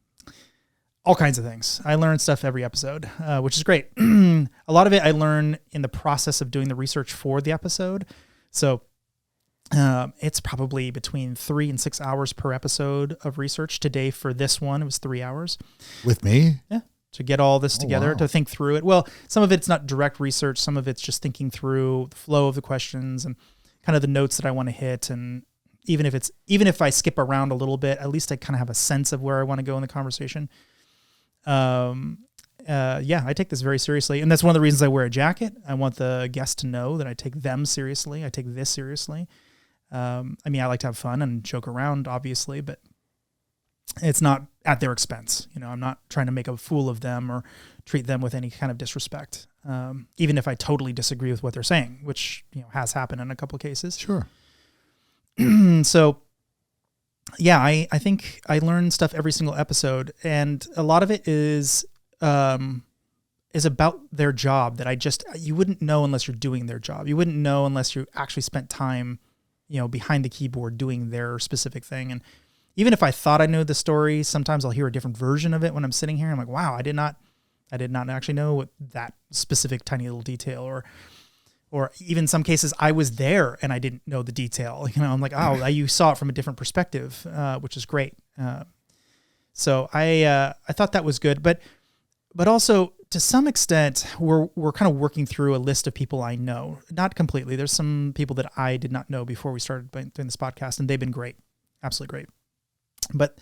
All kinds of things. I learn stuff every episode, which is great. A lot of it I learn in the process of doing the research for the episode. So it's probably between 3 and 6 hours per episode of research. Today for this one, it was 3 hours. With me? Yeah. To get all this together, to think through it. Well, some of it's not direct research. Some of it's just thinking through the flow of the questions and kind of the notes that I want to hit. And even if I skip around a little bit, at least I kind of have a sense of where I want to go in the conversation. I take this very seriously. And that's one of the reasons I wear a jacket. I want the guests to know that I take them seriously. I take this seriously. I like to have fun and joke around, obviously, but it's not at their expense. I'm not trying to make a fool of them or treat them with any kind of disrespect. Even if I totally disagree with what they're saying, which, has happened in a couple of cases. Sure. So yeah, I think I learn stuff every single episode, and a lot of it is about their job that you wouldn't know unless you're doing their job. You wouldn't know unless you actually spent time, behind the keyboard doing their specific thing. And even if I thought I knew the story, sometimes I'll hear a different version of it when I'm sitting here. I'm like, wow, I did not actually know what that specific tiny little detail, or even some cases I was there and I didn't know the detail. I'm like, oh, you saw it from a different perspective, which is great. So I thought that was good, but also to some extent we're kind of working through a list of people I know, not completely. There's some people that I did not know before we started doing this podcast, and they've been great, absolutely great. But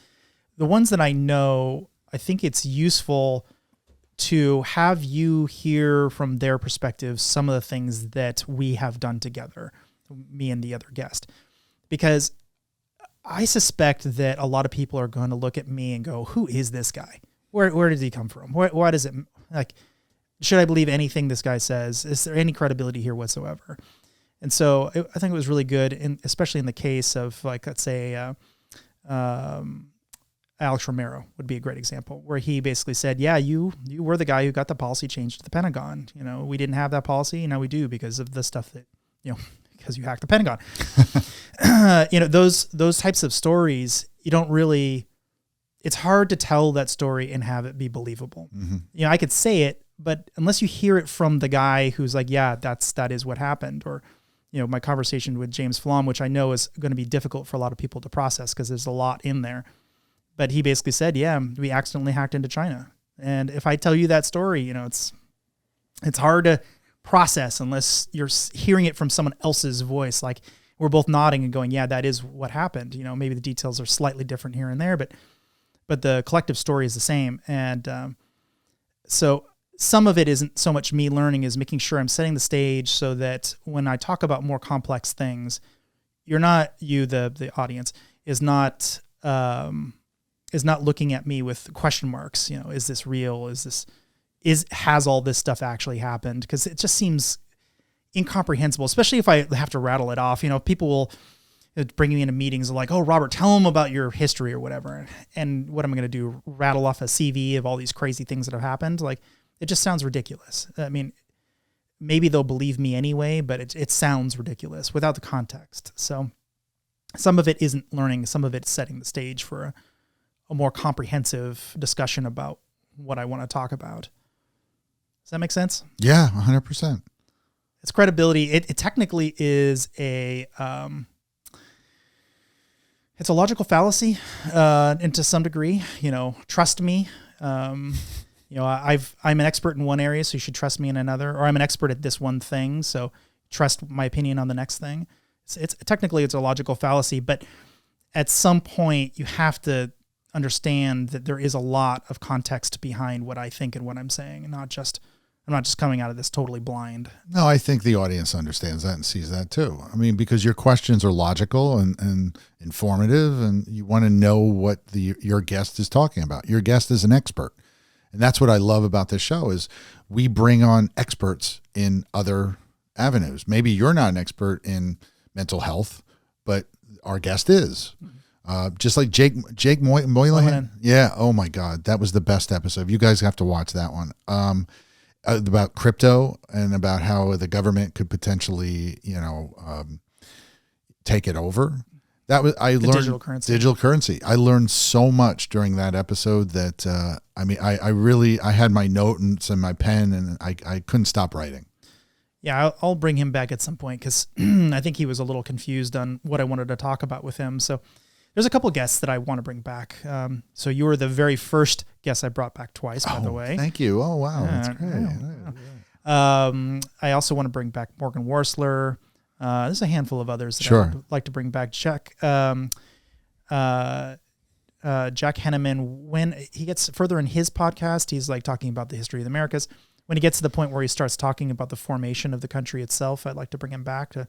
the ones that I know, I think it's useful to have you hear from their perspective some of the things that we have done together, me and the other guest, because I suspect that a lot of people are going to look at me and go, who is this guy? Where does he come from? Why does it, like, should I believe anything this guy says? Is there any credibility here whatsoever? And so I think it was really good, especially in the case of, like, let's say, Alex Romero would be a great example, where he basically said, yeah, you were the guy who got the policy changed to the Pentagon. We didn't have that policy. Now we do because of the stuff that, because you hacked the Pentagon. Those types of stories, you don't really, it's hard to tell that story and have it be believable. Mm-hmm. I could say it, but unless you hear it from the guy who's like, yeah, that is what happened. Or, my conversation with James Flom, which I know is going to be difficult for a lot of people to process because there's a lot in there. But he basically said, yeah, we accidentally hacked into China. And if I tell you that story, it's hard to process unless you're hearing it from someone else's voice. Like, we're both nodding and going, yeah, that is what happened. Maybe the details are slightly different here and there, but the collective story is the same. And so some of it isn't so much me learning as making sure I'm setting the stage so that when I talk about more complex things, the audience is not looking at me with question marks. Is this real? Has all this stuff actually happened? Because it just seems incomprehensible, especially if I have to rattle it off. People will bring me into meetings like, oh, Robert, tell them about your history or whatever. And what am I going to do? Rattle off a CV of all these crazy things that have happened? Like, it just sounds ridiculous. I mean, maybe they'll believe me anyway, but it sounds ridiculous without the context. So some of it isn't learning. Some of it's setting the stage for a more comprehensive discussion about what I want to talk about. Does that make sense? Yeah, 100%. It's credibility. It technically is it's a logical fallacy, and to some degree, trust me. I'm an expert in one area, so you should trust me in another, or I'm an expert at this one thing, so trust my opinion on the next thing. It's technically it's a logical fallacy, but at some point you have to understand that there is a lot of context behind what I think and what I'm saying, and I'm not just coming out of this totally blind. No, I think the audience understands that and sees that too. I mean, because your questions are logical and informative, and you want to know what your guest is talking about. Your guest is an expert. And that's what I love about this show is we bring on experts in other avenues. Maybe you're not an expert in mental health, but our guest is. Just like Jake Moynihan. Yeah. Oh my God. That was the best episode. You guys have to watch that one. About crypto and about how the government could potentially, take it over. That was I learned digital currency. I learned so much during that episode that I had my notes and my pen and I couldn't stop writing. Yeah, I'll bring him back at some point because I think he was a little confused on what I wanted to talk about with him. So there's a couple guests that I want to bring back. So you were the very first guest I brought back twice, by the way. Thank you. Oh, wow. That's great. I also want to bring back Morgan Worsler. There's a handful of others that sure. I would like to bring back. Jack Henneman, when he gets further in his podcast, he's like talking about the history of the Americas. When he gets to the point where he starts talking about the formation of the country itself, I'd like to bring him back to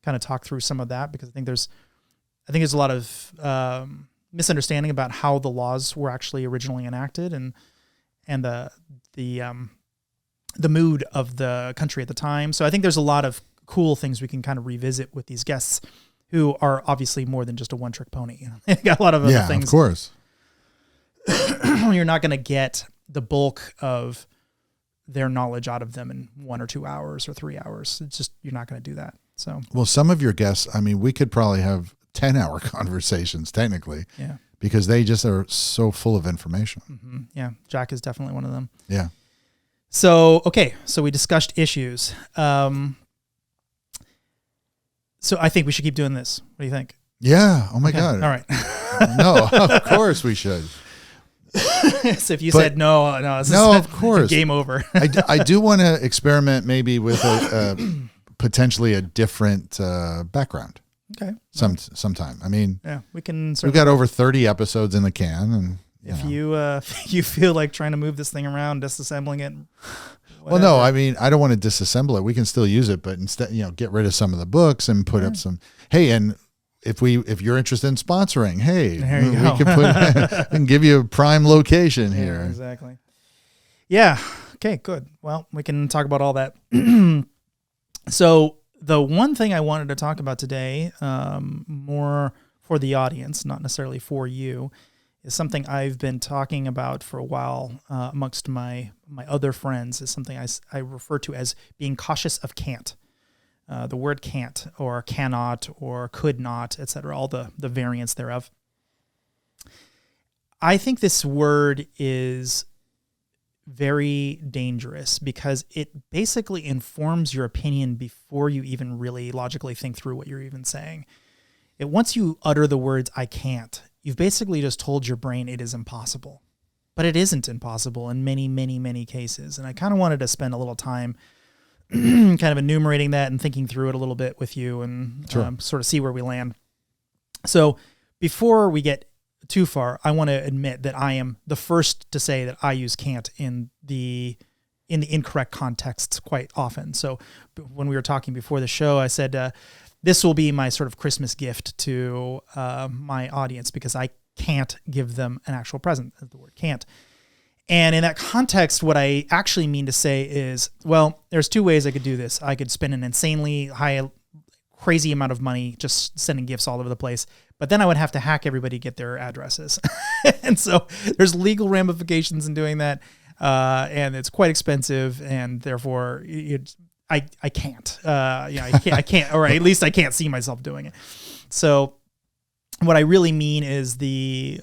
kind of talk through some of that, because I think there's a lot of misunderstanding about how the laws were actually originally enacted and the mood of the country at the time. So I think there's a lot of cool things we can kind of revisit with these guests who are obviously more than just a one-trick pony. They got a lot of other things. Yeah, of course. You're not going to get the bulk of their knowledge out of them in 1 or 2 hours or 3 hours. It's just, you're not going to do that. So, well, some of your guests, I mean, we could probably have 10-hour conversations technically. Yeah. Because they just are so full of information. Mm-hmm. Yeah. Jack is definitely one of them. Yeah. So, okay. So we discussed issues. So I think we should keep doing this. What do you think? Yeah. Oh my God. All right. No, of course we should. So if you said no, of course, game over. I do want to experiment maybe with potentially a different background. Okay. Sometime. I mean, yeah, we can. We've got over 30 episodes in the can, and if you feel like trying to move this thing around, disassembling it. Whatever. Well, no, I mean, I don't want to disassemble it. We can still use it, but instead, get rid of some of the books and put up some. Hey, and if you're interested in sponsoring, hey, we can give you a prime location here. Yeah, exactly. Yeah. Okay. Good. Well, we can talk about all that. So the one thing I wanted to talk about today, more for the audience, not necessarily for you, is something I've been talking about for a while amongst my other friends. Is something I refer to as being cautious of can't. The word can't or cannot or could not, etc., all the variants thereof. I think this word is very dangerous because it basically informs your opinion before you even really logically think through what you're even saying. Once you utter the words, I can't, you've basically just told your brain it is impossible. But it isn't impossible in many, many, many cases. And I kind of wanted to spend a little time kind of enumerating that and thinking through it a little bit with you and sort of see where we land. So before we get too far, I want to admit that I am the first to say that I use can't in the incorrect contexts quite often. So when we were talking before the show, I said, this will be my sort of Christmas gift to my audience because I can't give them an actual present, the word can't. And in that context, what I actually mean to say is, well, there's two ways I could do this. I could spend an insanely high, crazy amount of money just sending gifts all over the place, but then I would have to hack everybody to get their addresses. And so there's legal ramifications in doing that. And it's quite expensive, and therefore I can't, I can't, or at least I can't see myself doing it. So what I really mean is the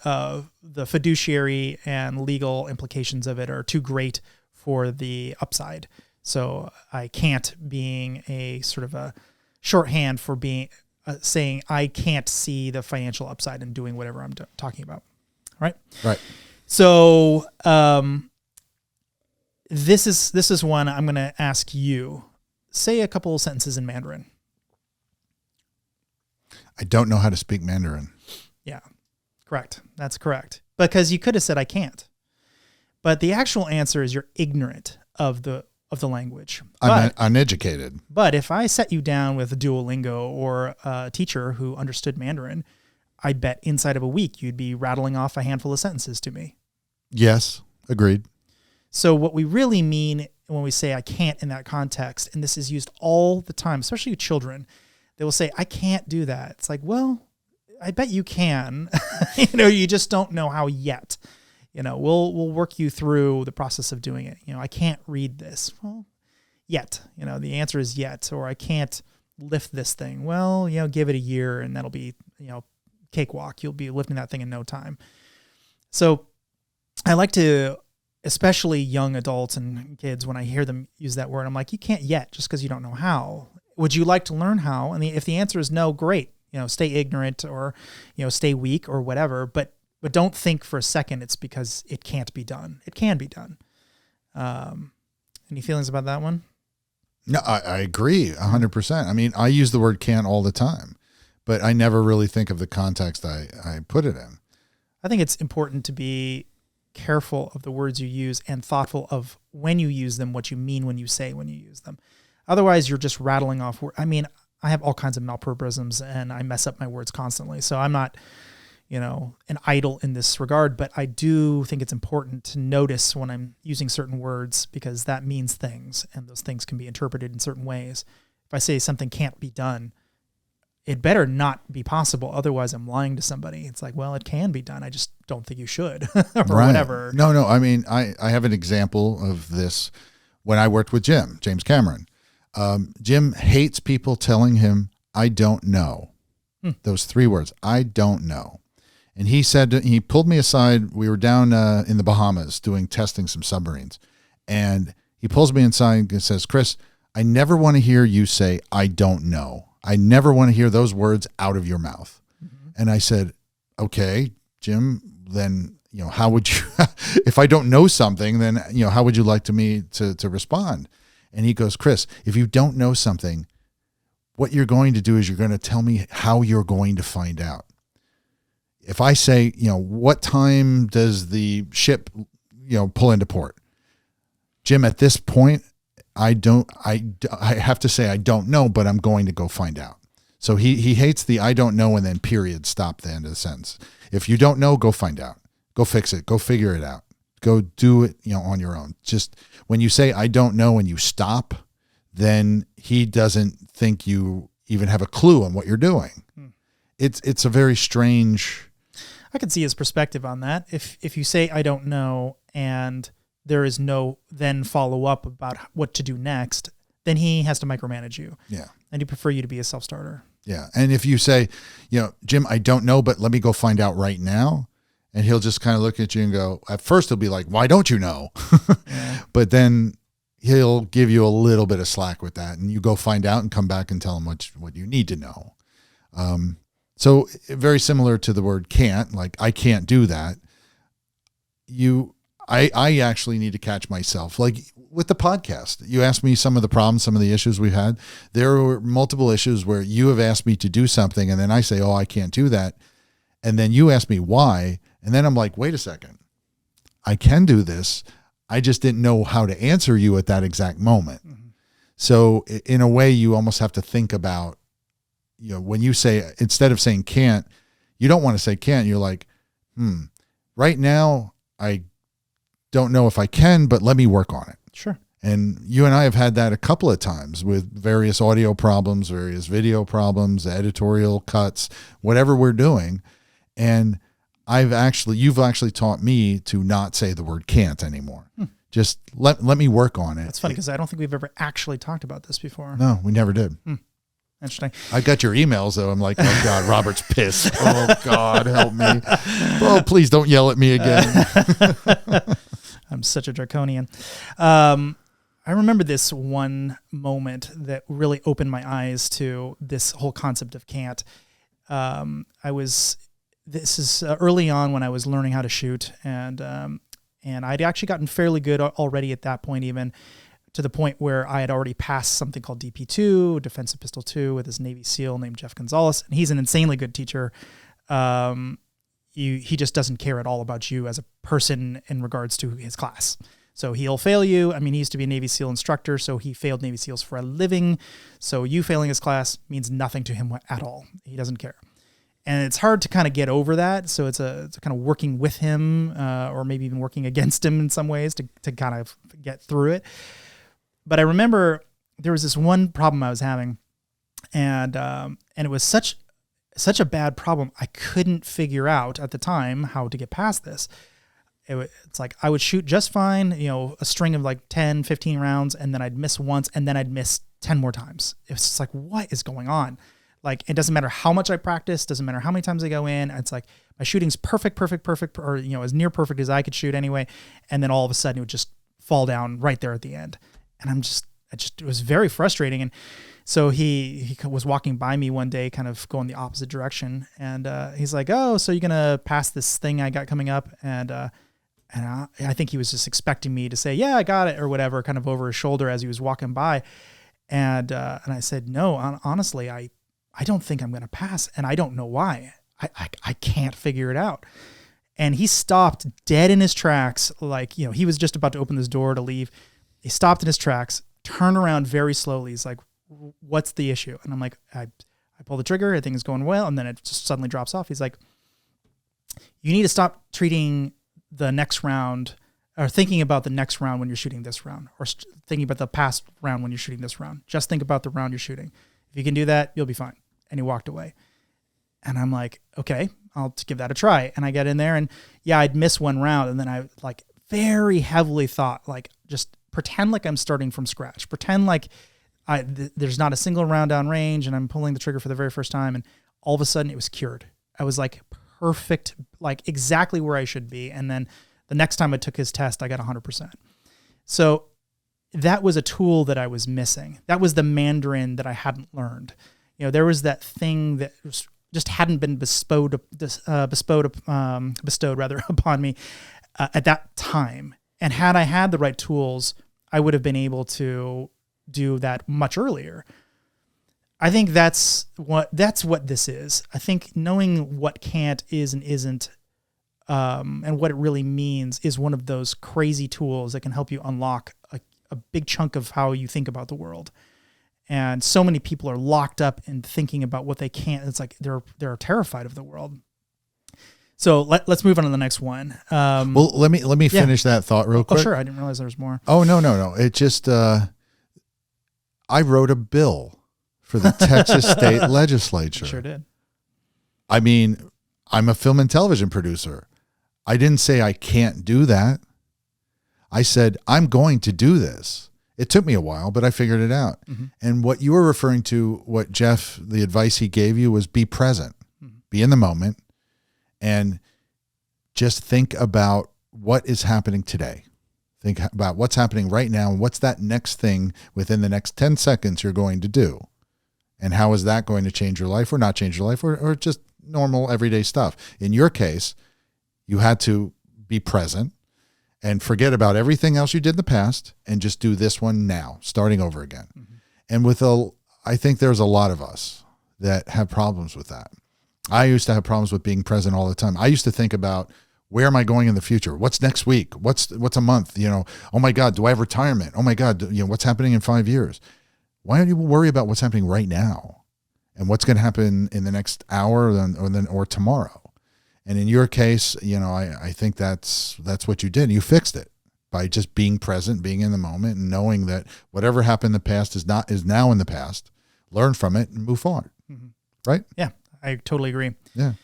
fiduciary and legal implications of it are too great for the upside. So I can't being a sort of a shorthand for being saying I can't see the financial upside in doing whatever I'm talking about. Right. So this is one I'm going to ask you. Say a couple of sentences in Mandarin. I don't know how to speak Mandarin. Yeah, correct. That's correct. Because you could have said I can't. But the actual answer is you're ignorant of the language. I'm uneducated. But if I set you down with a Duolingo or a teacher who understood Mandarin, I bet inside of a week you'd be rattling off a handful of sentences to me. Yes, agreed. So what we really mean when we say I can't in that context, and this is used all the time, especially with children, they will say, I can't do that. It's like, well, I bet you can. You just don't know how yet. We'll work you through the process of doing it. I can't read this. Well, yet. The answer is yet. Or I can't lift this thing. Well, give it a year and that'll be, cakewalk. You'll be lifting that thing in no time. So I like to, especially young adults and kids, when I hear them use that word, I'm like, you can't yet just because you don't know how. Would you like to learn how? And if the answer is no, great. Stay ignorant or, stay weak or whatever. But don't think for a second it's because it can't be done. It can be done. Any feelings about that one? No, I agree 100%. I mean, I use the word can't all the time, but I never really think of the context I put it in. I think it's important to be careful of the words you use and thoughtful of when you use them, what you mean when you say when you use them. Otherwise, you're just rattling off. I mean, I have all kinds of malapropisms and I mess up my words constantly. So I'm not, an idol in this regard, but I do think it's important to notice when I'm using certain words because that means things and those things can be interpreted in certain ways. If I say something can't be done, it better not be possible. Otherwise I'm lying to somebody. It's like, well, it can be done. I just don't think you should or whatever. No. I mean, I have an example of this when I worked with James Cameron. Jim hates people telling him, I don't know. Those three words, I don't know. And he pulled me aside. We were down in the Bahamas doing testing some submarines. And he pulls me inside and says, Chris, I never want to hear you say, I don't know. I never want to hear those words out of your mouth. Mm-hmm. And I said, okay, Jim, then, how would you, if I don't know something, then, how would you like me to respond? And he goes, Chris, if you don't know something, what you're going to do is you're going to tell me how you're going to find out. If I say, what time does the ship, pull into port? Jim, at this point, I have to say I don't know, but I'm going to go find out. So he hates the I don't know and then period, stop the end of the sentence. If you don't know, go find out. Go fix it. Go figure it out. Go do it, on your own. Just when you say I don't know and you stop, then he doesn't think you even have a clue on what you're doing. It's a very strange. I can see his perspective on that. If you say I don't know and there is no then follow up about what to do next, then he has to micromanage you. Yeah. And he'd prefer you to be a self-starter. Yeah. And if you say, Jim, I don't know, but let me go find out right now. And he'll just kind of look at you and go, at first he'll be like, why don't you know? Yeah. But then he'll give you a little bit of slack with that. And you go find out and come back and tell him what you need to know. So very similar to the word can't, like I can't do that. I actually need to catch myself. Like with the podcast, you asked me some of the problems, some of the issues we've had. There were multiple issues where you have asked me to do something and then I say, oh, I can't do that. And then you ask me why. And then I'm like, wait a second, I can do this. I just didn't know how to answer you at that exact moment. Mm-hmm. So in a way, you almost have to think about, when you say, instead of saying can't, you don't want to say can't. You're like, right now, I don't know if I can, but let me work on it. Sure. And you and I have had that a couple of times with various audio problems, various video problems, editorial cuts, whatever we're doing. And you've actually taught me to not say the word can't anymore. Just let me work on it. That's funny because I don't think we've ever actually talked about this before. No, we never did. Interesting. I got your emails though. I'm like, oh God, Robert's pissed. Oh God, help me. Oh, please don't yell at me again. I'm such a draconian. I remember this one moment that really opened my eyes to this whole concept of can't. This is early on when I was learning how to shoot, and I'd actually gotten fairly good already at that point, even to the point where I had already passed something called DP2, Defensive Pistol 2, with this Navy SEAL named Jeff Gonzalez, and he's an insanely good teacher. He just doesn't care at all about you as a person in regards to his class. So he'll fail you. I mean, he used to be a Navy SEAL instructor, so he failed Navy SEALs for a living. So you failing his class means nothing to him at all. He doesn't care. And it's hard to kind of get over that. So it's a kind of working with him, or maybe even working against him in some ways to kind of get through it. But I remember there was this one problem I was having, and it was such a bad problem. I couldn't figure out at the time how to get past this. It's like I would shoot just fine, a string of like 10, 15 rounds, and then I'd miss once, and then I'd miss 10 more times. It was just like, what is going on? Like, it doesn't matter how much I practice, doesn't matter how many times I go in. It's like my shooting's perfect, or, as near perfect as I could shoot anyway. And then all of a sudden it would just fall down right there at the end. And it was very frustrating. And so he was walking by me one day, kind of going the opposite direction. And he's like, oh, so you're going to pass this thing I got coming up? And I think he was just expecting me to say, yeah, I got it, or whatever, kind of over his shoulder as he was walking by. And I said, no, honestly, I don't think I'm going to pass. And I don't know why. I can't figure it out. And he stopped dead in his tracks. Like, he was just about to open this door to leave. He stopped in his tracks, turned around very slowly. He's like, what's the issue? And I'm like, I pull the trigger. Everything is going well. And then it just suddenly drops off. He's like, you need to stop treating the next round, or thinking about the next round when you're shooting this round, or thinking about the past round when you're shooting this round. Just think about the round you're shooting. If you can do that, you'll be fine. And he walked away. And I'm like, okay, I'll give that a try. And I get in there, and yeah, I'd miss one round. And then I like very heavily thought, like, just pretend like I'm starting from scratch. Pretend like there's not a single round down range, and I'm pulling the trigger for the very first time. And all of a sudden it was cured. I was like perfect, like exactly where I should be. And then the next time I took his test, I got 100%. So that was a tool that I was missing. That was the Mandarin that I hadn't learned. There was that thing that just hadn't been bestowed upon me at that time. And had I had the right tools, I would have been able to do that much earlier. I think that's what this is. I think knowing what can't is and isn't, and what it really means, is one of those crazy tools that can help you unlock a big chunk of how you think about the world. And so many people are locked up in thinking about what they can't. It's like they're terrified of the world. So let's move on to the next one. Well, let me finish that thought real quick. Oh, sure. I didn't realize there was more. Oh, no. It just, I wrote a bill for the Texas state legislature. Sure did. I mean, I'm a film and television producer. I didn't say I can't do that. I said, I'm going to do this. It took me a while, but I figured it out. Mm-hmm. And what you were referring to, what Jeff, the advice he gave you was be present, be in the moment, and just think about what is happening today. Think about what's happening right now, and what's that next thing within the next 10 seconds you're going to do. And how is that going to change your life or not change your life, or just normal everyday stuff? In your case, you had to be present and forget about everything else you did in the past and just do this one now, starting over again. Mm-hmm. And I think there's a lot of us that have problems with that. I used to have problems with being present all the time. I used to think about, where am I going in the future? What's next week? What's a month? Oh my God, do I have retirement? Oh my God, what's happening in 5 years? Why don't you worry about what's happening right now and what's going to happen in the next hour or tomorrow? And in your case, I think that's what you did. You fixed it. by just being present, being in the moment, and knowing that whatever happened in the past is now in the past. Learn from it and move forward. Mm-hmm. Right? Yeah, I totally agree. Yeah.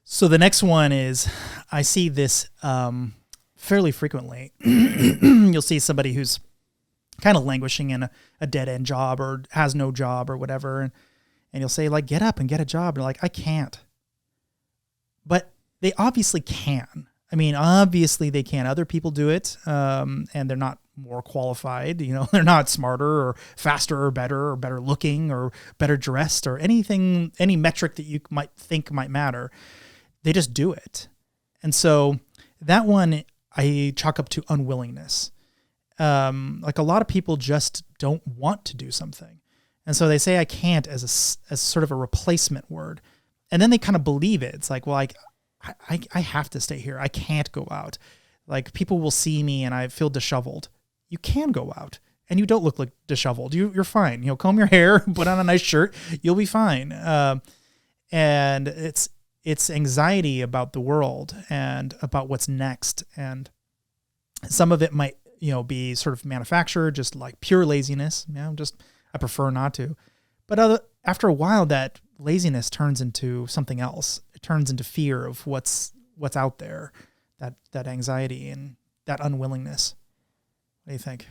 So the next one is, I see this fairly frequently. You'll see somebody who's kind of languishing in a dead end job or has no job or whatever, and you'll say like, get up and get a job. They're like, I can't. But they obviously can. I mean, obviously they can. Other people do it, and they're not more qualified. You know, they're not smarter or faster or better looking or better dressed or anything, any metric that you might think might matter. They just do it. And so that one I chalk up to unwillingness. Like a lot of people just don't want to do something. And so they say I can't as sort of a replacement word. And then they kind of believe it. It's like, well, I have to stay here. I can't go out. Like people will see me and I feel disheveled. You can go out and you don't look like disheveled. You're fine. You know, comb your hair, put on a nice shirt, you'll be fine. And it's anxiety about the world and about what's next. And some of it might, be sort of manufactured, just like pure laziness. I prefer not to. But after a while, that laziness turns into something else. It turns into fear of what's out there, that anxiety and that unwillingness. What do you think?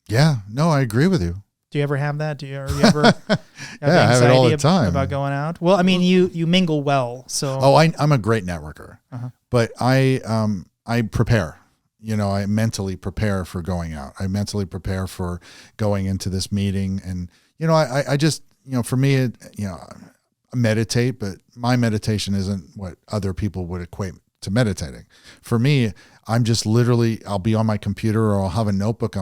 Yeah, no, I agree with you. Do you ever have that? Do you ever have I have it all the time about going out? Well, I mean, you mingle well, so. Oh, I'm a great networker, but I prepare. I mentally prepare for going out. I mentally prepare for going into this meeting, and I just for me, I meditate, but my meditation isn't what other people would equate to meditating. For me, I'm just literally, I'll be on my computer or I'll have a notebook.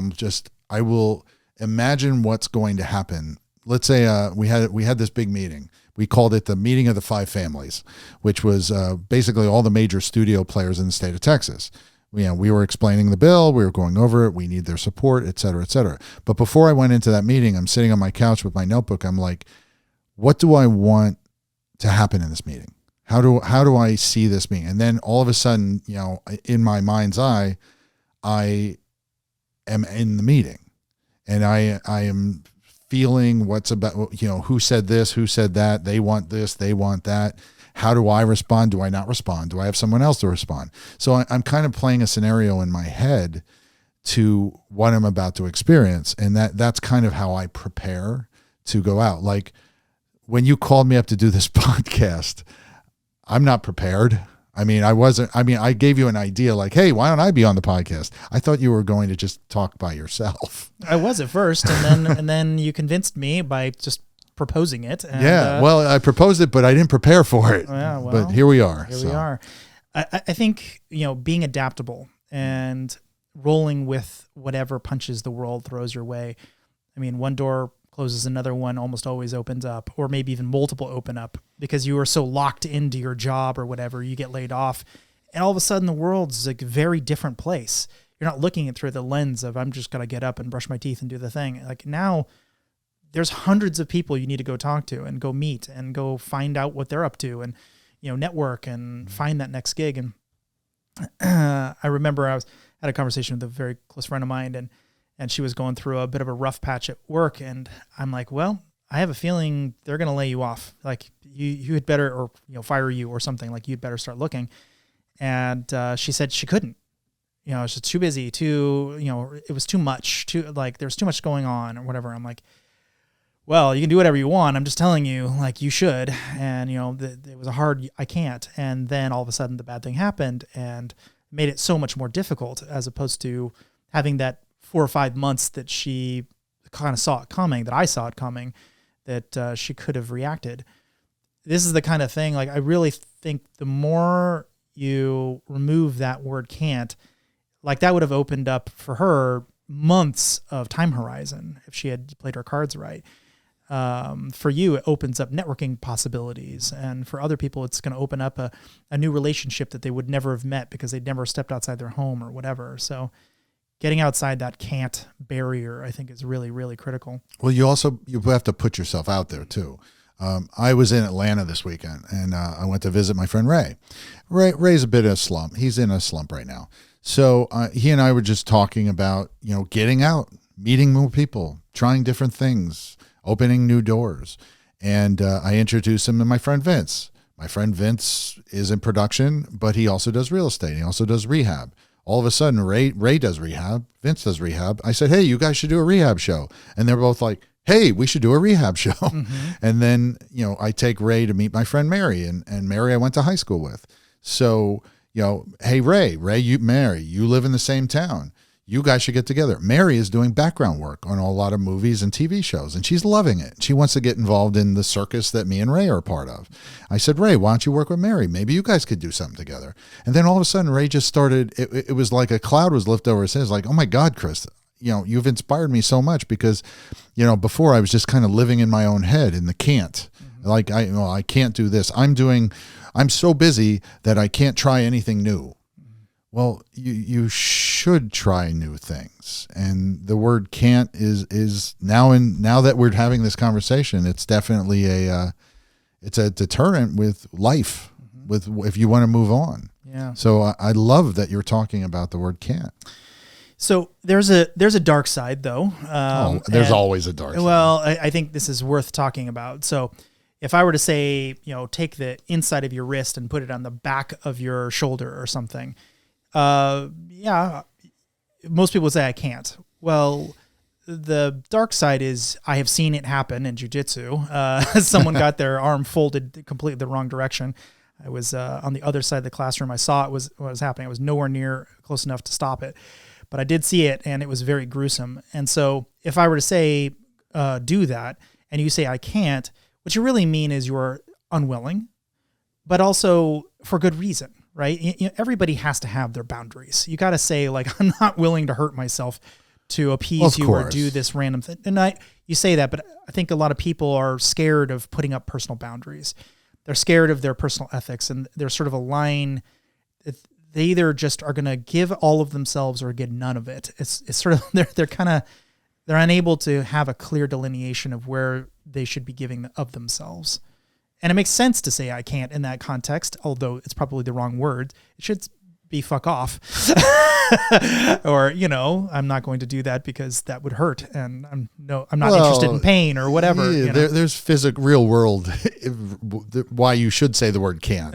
I will imagine what's going to happen. Let's say we had this big meeting. We called it the meeting of the 5 families, which was basically all the major studio players in the state of Texas. We were explaining the bill. We were going over it. We need their support, et cetera, et cetera. But before I went into that meeting, I'm sitting on my couch with my notebook. I'm like, what do I want to happen in this meeting? How do I see this meeting? And then all of a sudden, in my mind's eye, I am in the meeting, and I am feeling what's about, who said this, who said that, they want this, they want that. How do I respond? Do I not respond? Do I have someone else to respond? So I'm kind of playing a scenario in my head to what I'm about to experience. And that's kind of how I prepare to go out. Like when you called me up to do this podcast, I'm not prepared. I gave you an idea like, hey, why don't I be on the podcast? I thought you were going to just talk by yourself. I was at first, and then you convinced me by just proposing it. And, well, I proposed it, but I didn't prepare for it. Yeah, well, but here we are. We are. I think, being adaptable and rolling with whatever punches the world throws your way. I mean, one door closes, another one almost always opens up, or maybe even multiple open up because you are so locked into your job or whatever, you get laid off. And all of a sudden the world's a very different place. You're not looking at through the lens of I'm just going to get up and brush my teeth and do the thing. Like now there's hundreds of people you need to go talk to and go meet and go find out what they're up to and, network and find that next gig. And I remember I had a conversation with a very close friend of mine, and she was going through a bit of a rough patch at work. And I'm like, well, I have a feeling they're going to lay you off. Like you had better, or, fire you or something, like you'd better start looking. And she said she couldn't, she's too busy, it was too much, there's too much going on or whatever. I'm like, well, you can do whatever you want. I'm just telling you, like, you should. And, it was a hard, I can't. And then all of a sudden the bad thing happened and made it so much more difficult, as opposed to having that 4 or 5 months that she kind of saw it coming, that I saw it coming, that she could have reacted. This is the kind of thing, like, I really think the more you remove that word can't, like that would have opened up for her months of time horizon if she had played her cards right. For you, it opens up networking possibilities. And for other people, it's going to open up a new relationship that they would never have met because they'd never stepped outside their home or whatever. So getting outside that can't barrier, I think, is really, really critical. Well, you have to put yourself out there too. I was in Atlanta this weekend, and I went to visit my friend Ray. Ray's a bit of a slump. He's in a slump right now. So he and I were just talking about, getting out, meeting more people, trying different things, opening new doors. And I introduced him to my friend Vince. My friend Vince is in production, but he also does real estate. He also does rehab. All of a sudden, Ray does rehab. Vince does rehab. I said, hey, you guys should do a rehab show. And they're both like, hey, we should do a rehab show. Mm-hmm. And then, I take Ray to meet my friend Mary, and Mary I went to high school with. So, hey, Ray, Mary, you live in the same town. You guys should get together. Mary is doing background work on a lot of movies and TV shows, and she's loving it. She wants to get involved in the circus that me and Ray are part of. I said, Ray, why don't you work with Mary? Maybe you guys could do something together. And then all of a sudden, Ray just started, it was like a cloud was lifted over his head. Like, oh my God, Chris, you've inspired me so much because, before I was just kind of living in my own head in the can't. Mm-hmm. Like, I can't do this. I'm so busy that I can't try anything new. Well, you should try new things, and the word "can't" is now that we're having this conversation, it's definitely it's a deterrent with life, mm-hmm. with if you want to move on. Yeah. So I love that you're talking about the word "can't." So there's a dark side though. There's always a dark side. Well, I think this is worth talking about. So if I were to say, take the inside of your wrist and put it on the back of your shoulder or something. Yeah, most people say I can't. Well, the dark side is I have seen it happen in jiu-jitsu. Someone got their arm folded completely the wrong direction. I was on the other side of the classroom. I saw what was happening. I was nowhere near close enough to stop it, but I did see it, and it was very gruesome. And so if I were to say do that, and you say I can't, what you really mean is you're unwilling, but also for good reason. Right? Everybody has to have their boundaries. You got to say, like, I'm not willing to hurt myself to appease you or do this random thing. And you say that, but I think a lot of people are scared of putting up personal boundaries. They're scared of their personal ethics, and they're sort of a line. They either just are going to give all of themselves or get none of it. It's sort of they're unable to have a clear delineation of where they should be giving of themselves. And it makes sense to say I can't in that context, although it's probably the wrong word. It should be fuck off. Or, I'm not going to do that because that would hurt. And I'm not interested in pain or whatever. Yeah, there's real world why you should say the word can't,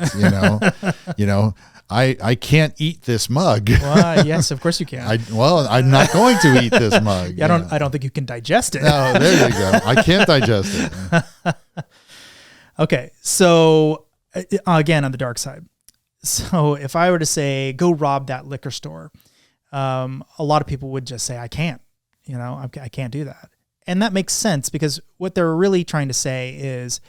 I can't eat this mug. Well, yes, of course you can. I'm not going to eat this mug. Yeah, I don't think you can digest it. No, there you go. I can't digest it. Okay, so again, on the dark side. So if I were to say, go rob that liquor store, a lot of people would just say, I can't, I can't do that. And that makes sense because what they're really trying to say is,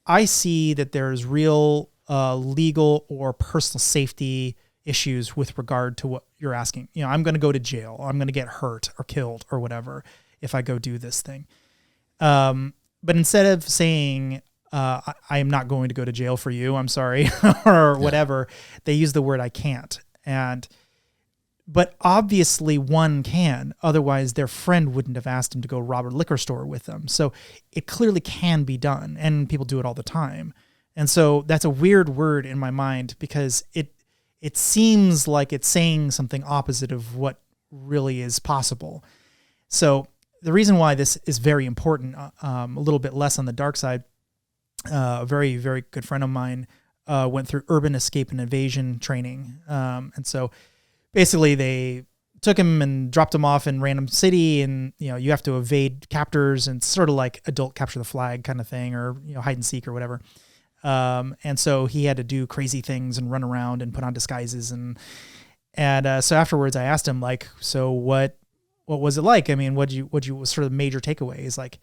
I see that there's real legal or personal safety issues with regard to what you're asking. I'm going to go to jail, or I'm going to get hurt or killed or whatever if I go do this thing. But instead of saying, I am not going to go to jail for you, I'm sorry, or whatever, they use the word I can't. But obviously one can, otherwise their friend wouldn't have asked him to go rob a liquor store with them. So it clearly can be done, and people do it all the time. And so that's a weird word in my mind because it seems like it's saying something opposite of what really is possible. So the reason why this is very important, a little bit less on the dark side, a very, very good friend of mine went through urban escape and evasion training. And so basically they took him and dropped him off in random city, and you have to evade captors, and sort of like adult capture the flag kind of thing, or hide and seek or whatever. And so he had to do crazy things and run around and put on disguises, and so afterwards I asked him, like, so what was it like? I mean, what was sort of the major takeaways? Like,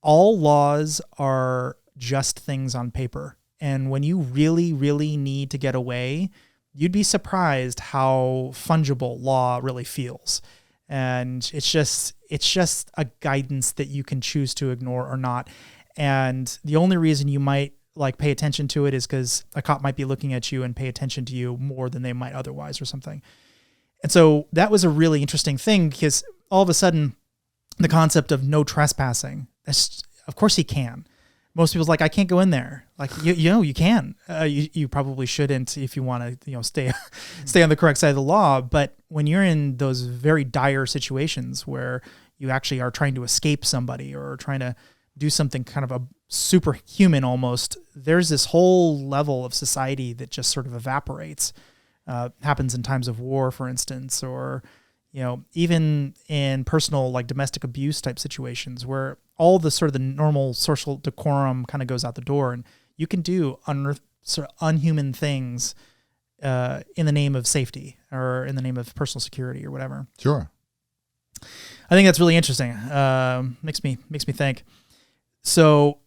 all laws are just things on paper. And when you really, really need to get away, you'd be surprised how fungible law really feels. And it's just a guidance that you can choose to ignore or not. And the only reason you might pay attention to it is because a cop might be looking at you and pay attention to you more than they might otherwise or something. And so that was a really interesting thing, because all of a sudden the concept of no trespassing, of course he can. most people's like, I can't go in there. Like, you can. You probably shouldn't if you want to, stay on the correct side of the law. But when you're in those very dire situations where you actually are trying to escape somebody or trying to do something kind of a superhuman almost, there's this whole level of society that just sort of evaporates. Happens in times of war, for instance, or even in personal, like domestic abuse type situations where all the sort of the normal social decorum kind of goes out the door, and you can do sort of unhuman things in the name of safety or in the name of personal security or whatever. Sure. I think that's really interesting. Makes me think. So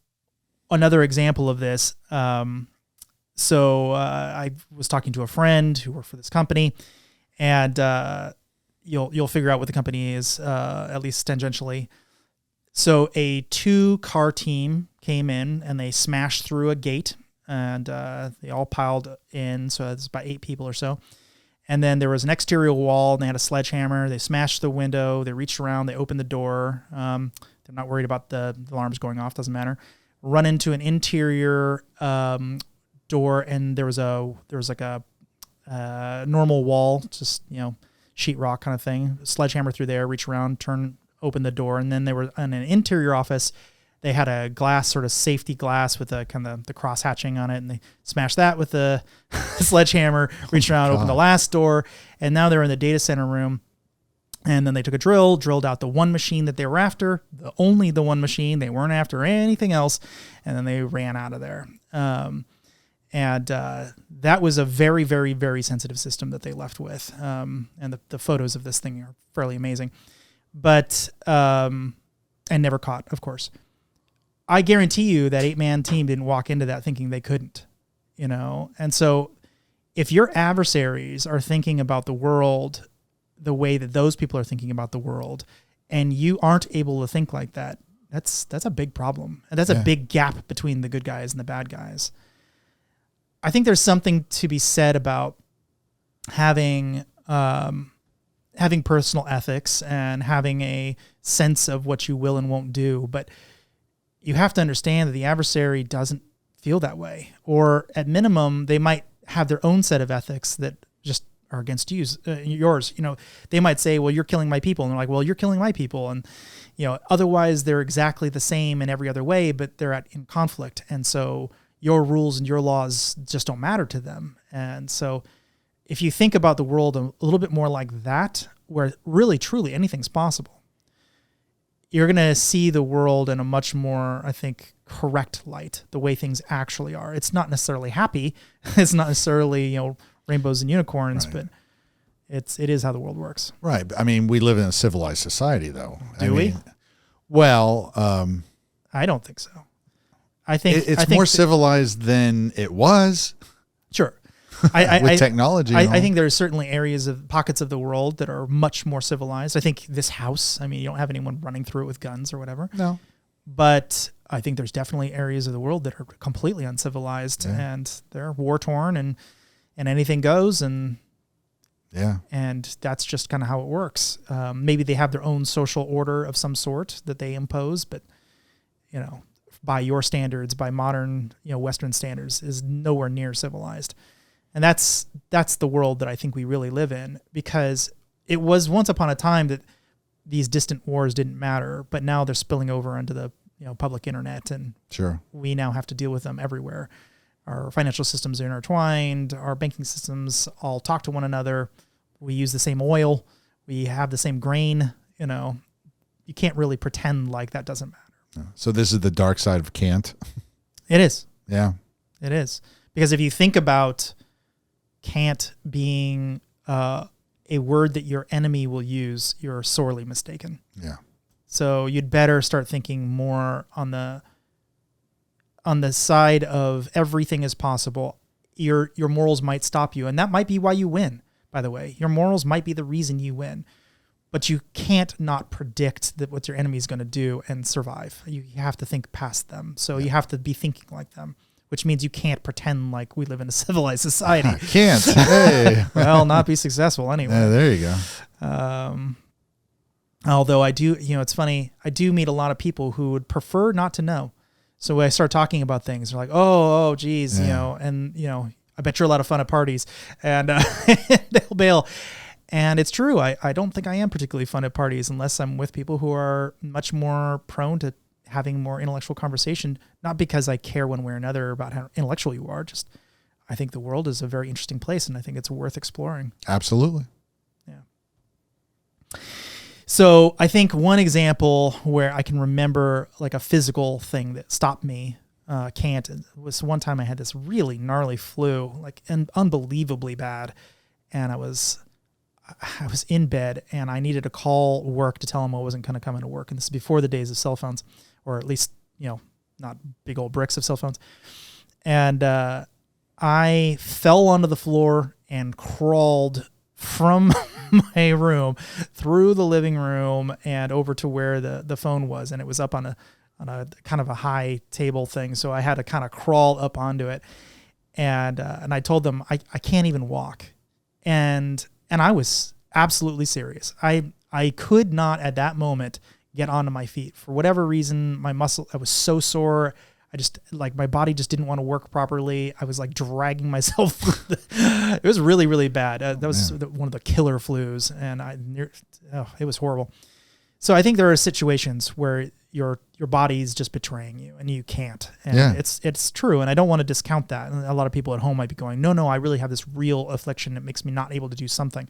another example of this. So I was talking to a friend who worked for this company, and you'll figure out what the company is, at least tangentially. So a 2-car team came in and they smashed through a gate, and they all piled in. So it's about 8 people or so. And then there was an exterior wall, and they had a sledgehammer. They smashed the window. They reached around. They opened the door. They're not worried about the alarms going off. Doesn't matter. Run into an interior door, and there was like a normal wall, just sheetrock kind of thing. Sledgehammer through there, reach around, open the door, and then they were in an interior office. They had a glass, sort of safety glass with a kind of the cross hatching on it, and they smashed that with the sledgehammer, reached around, opened the last door, and now they're in the data center room. And then they took a drilled out the one machine that they were after, only the one machine. They weren't after anything else, and then they ran out of there. And that was a very, very, very sensitive system that they left with. And the photos of this thing are fairly amazing, but and never caught, of course. I guarantee you that 8-man team didn't walk into that thinking they couldn't, And so if your adversaries are thinking about the world the way that those people are thinking about the world, and you aren't able to think like that, that's a big problem. And that's a big gap between the good guys and the bad guys. I think there's something to be said about having personal ethics and having a sense of what you will and won't do. But you have to understand that the adversary doesn't feel that way, or at minimum, they might have their own set of ethics that just are against yours. They might say, well, you're killing my people. And they're like, well, you're killing my people. And, otherwise they're exactly the same in every other way, but they're in conflict. And so your rules and your laws just don't matter to them. And so if you think about the world a little bit more like that, where really, truly anything's possible, you're going to see the world in a much more, I think, correct light, the way things actually are. It's not necessarily happy. It's not necessarily, rainbows and unicorns, right. But it is how the world works. Right. I mean, we live in a civilized society, though. Do we? Well, I don't think so. I think it's more civilized than it was. Sure. With technology. I think there are certainly pockets of the world that are much more civilized. I think this house, you don't have anyone running through it with guns or whatever. No. But I think there's definitely areas of the world that are completely uncivilized, and they're war-torn and anything goes, and that's just kind of how it works. Maybe they have their own social order of some sort that they impose, but by your standards, by modern Western standards, is nowhere near civilized. And that's the world that I think we really live in, because it was once upon a time that these distant wars didn't matter, but now they're spilling over onto the public internet, and we now have to deal with them everywhere. Our financial systems are intertwined. Our banking systems all talk to one another. We use the same oil. We have the same grain. You can't really pretend like that doesn't matter. So this is the dark side of can't. It is. Yeah, it is. Because if you think about can't being a word that your enemy will use, you're sorely mistaken. Yeah. So you'd better start thinking more on the side of everything is possible. Your morals might stop you, and that might be why you win, by the way. Your morals might be the reason you win. But you can't not predict that what your enemy is going to do and survive. You have to think past them. So you have to be thinking like them, which means you can't pretend like we live in a civilized society. Can't. Hey. Well, not be successful anyway. There you go. Although I do, it's funny, I do meet a lot of people who would prefer not to know. So when I start talking about things, they're like, oh, geez, and I bet you're a lot of fun at parties, and they'll bail. And it's true. I don't think I am particularly fun at parties unless I'm with people who are much more prone to having more intellectual conversation, not because I care one way or another about how intellectual you are. Just, I think the world is a very interesting place, and I think it's worth exploring. Absolutely. Yeah. So I think one example where I can remember like a physical thing that stopped me, was one time I had this really gnarly flu, like unbelievably bad. And I was in bed and I needed to call work to tell them I wasn't going to come into work. And this is before the days of cell phones, or at least, not big old bricks of cell phones. And I fell onto the floor and crawled from my room through the living room and over to where the phone was. And it was up on a kind of a high table thing. So I had to kind of crawl up onto it. And I told them I can't even walk. And I was absolutely serious. I could not at that moment get onto my feet for whatever reason. I was so sore. I just my body just didn't want to work properly. I was like dragging myself through it was really, really bad. That was one of the killer flus, and it was horrible. So I think there are situations where your body's just betraying you and you can't. And it's true. And I don't want to discount that. And a lot of people at home might be going, no, I really have this real affliction that makes me not able to do something.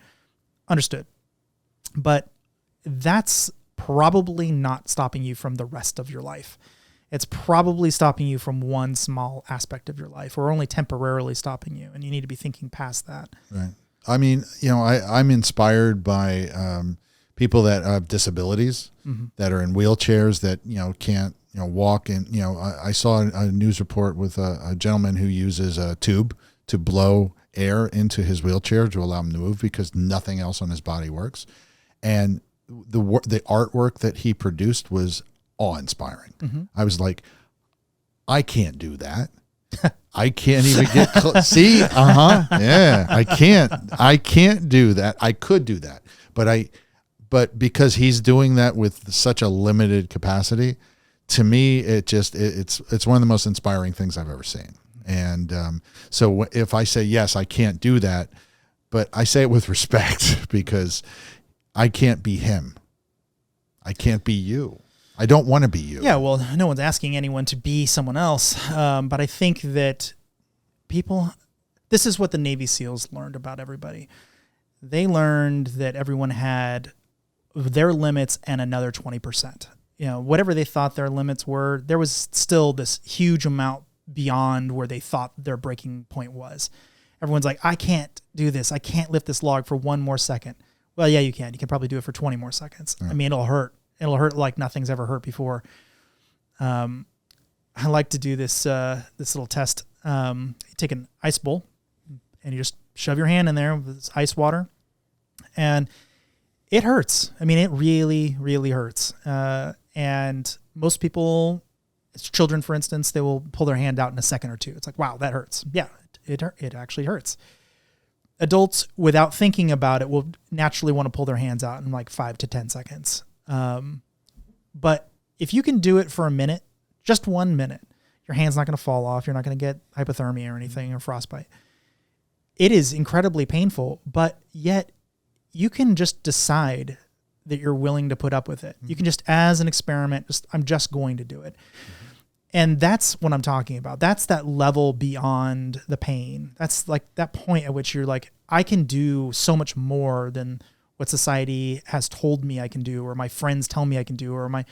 Understood. But that's probably not stopping you from the rest of your life. It's probably stopping you from one small aspect of your life, or only temporarily stopping you. And you need to be thinking past that. Right. I mean, I'm inspired by people that have disabilities, that are in wheelchairs, that, can't, walk. And, I saw a news report with a gentleman who uses a tube to blow air into his wheelchair to allow him to move because nothing else on his body works. And the artwork that he produced was awe-inspiring. I was like, I can't do that. I can't even get close. See? Yeah, I can't do that. I could do that. But because he's doing that with such a limited capacity, to me, it's one of the most inspiring things I've ever seen. And so if I say, yes, I can't do that, but I say it with respect because I can't be him. I can't be you. I don't want to be you. Yeah, well, no one's asking anyone to be someone else. But I think that this is what the Navy SEALs learned about everybody. They learned that everyone had their limits and another 20%. Whatever they thought their limits were, there was still this huge amount beyond where they thought their breaking point was. Everyone's like, I can't do this. I can't lift this log for one more second. Well, yeah, you can. You can probably do it for 20 more seconds. Yeah. I mean, it'll hurt. It'll hurt like nothing's ever hurt before. I like to do this little test. You take an ice bowl and you just shove your hand in there with this ice water, and it hurts. I mean, it really, really hurts. And most people, it's children, for instance, they will pull their hand out in a second or two. It's like, wow, that hurts. Yeah, it actually hurts. Adults, without thinking about it, will naturally want to pull their hands out in like 5 to 10 seconds. But if you can do it for a minute, just 1 minute, your hand's not going to fall off. You're not going to get hypothermia or anything or frostbite. It is incredibly painful, but yet you can just decide that you're willing to put up with it. You can just, as an experiment, I'm just going to do it. And that's what I'm talking about. That's that level beyond the pain. That's like that point at which you're like, I can do so much more than what society has told me I can do, or my friends tell me I can do, or my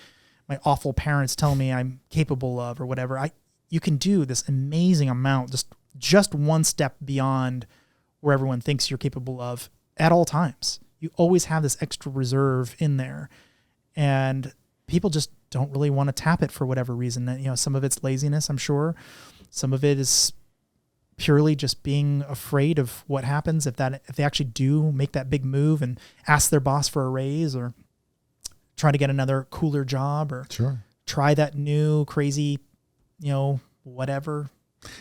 awful parents tell me I'm capable of, or whatever. You can do this amazing amount, just one step beyond where everyone thinks you're capable of at all times. You always have this extra reserve in there, and people just don't really want to tap it for whatever reason. Some of it's laziness, I'm sure. Some of it is purely just being afraid of what happens if they actually do make that big move and ask their boss for a raise, or try to get another cooler job, or try that new crazy, whatever.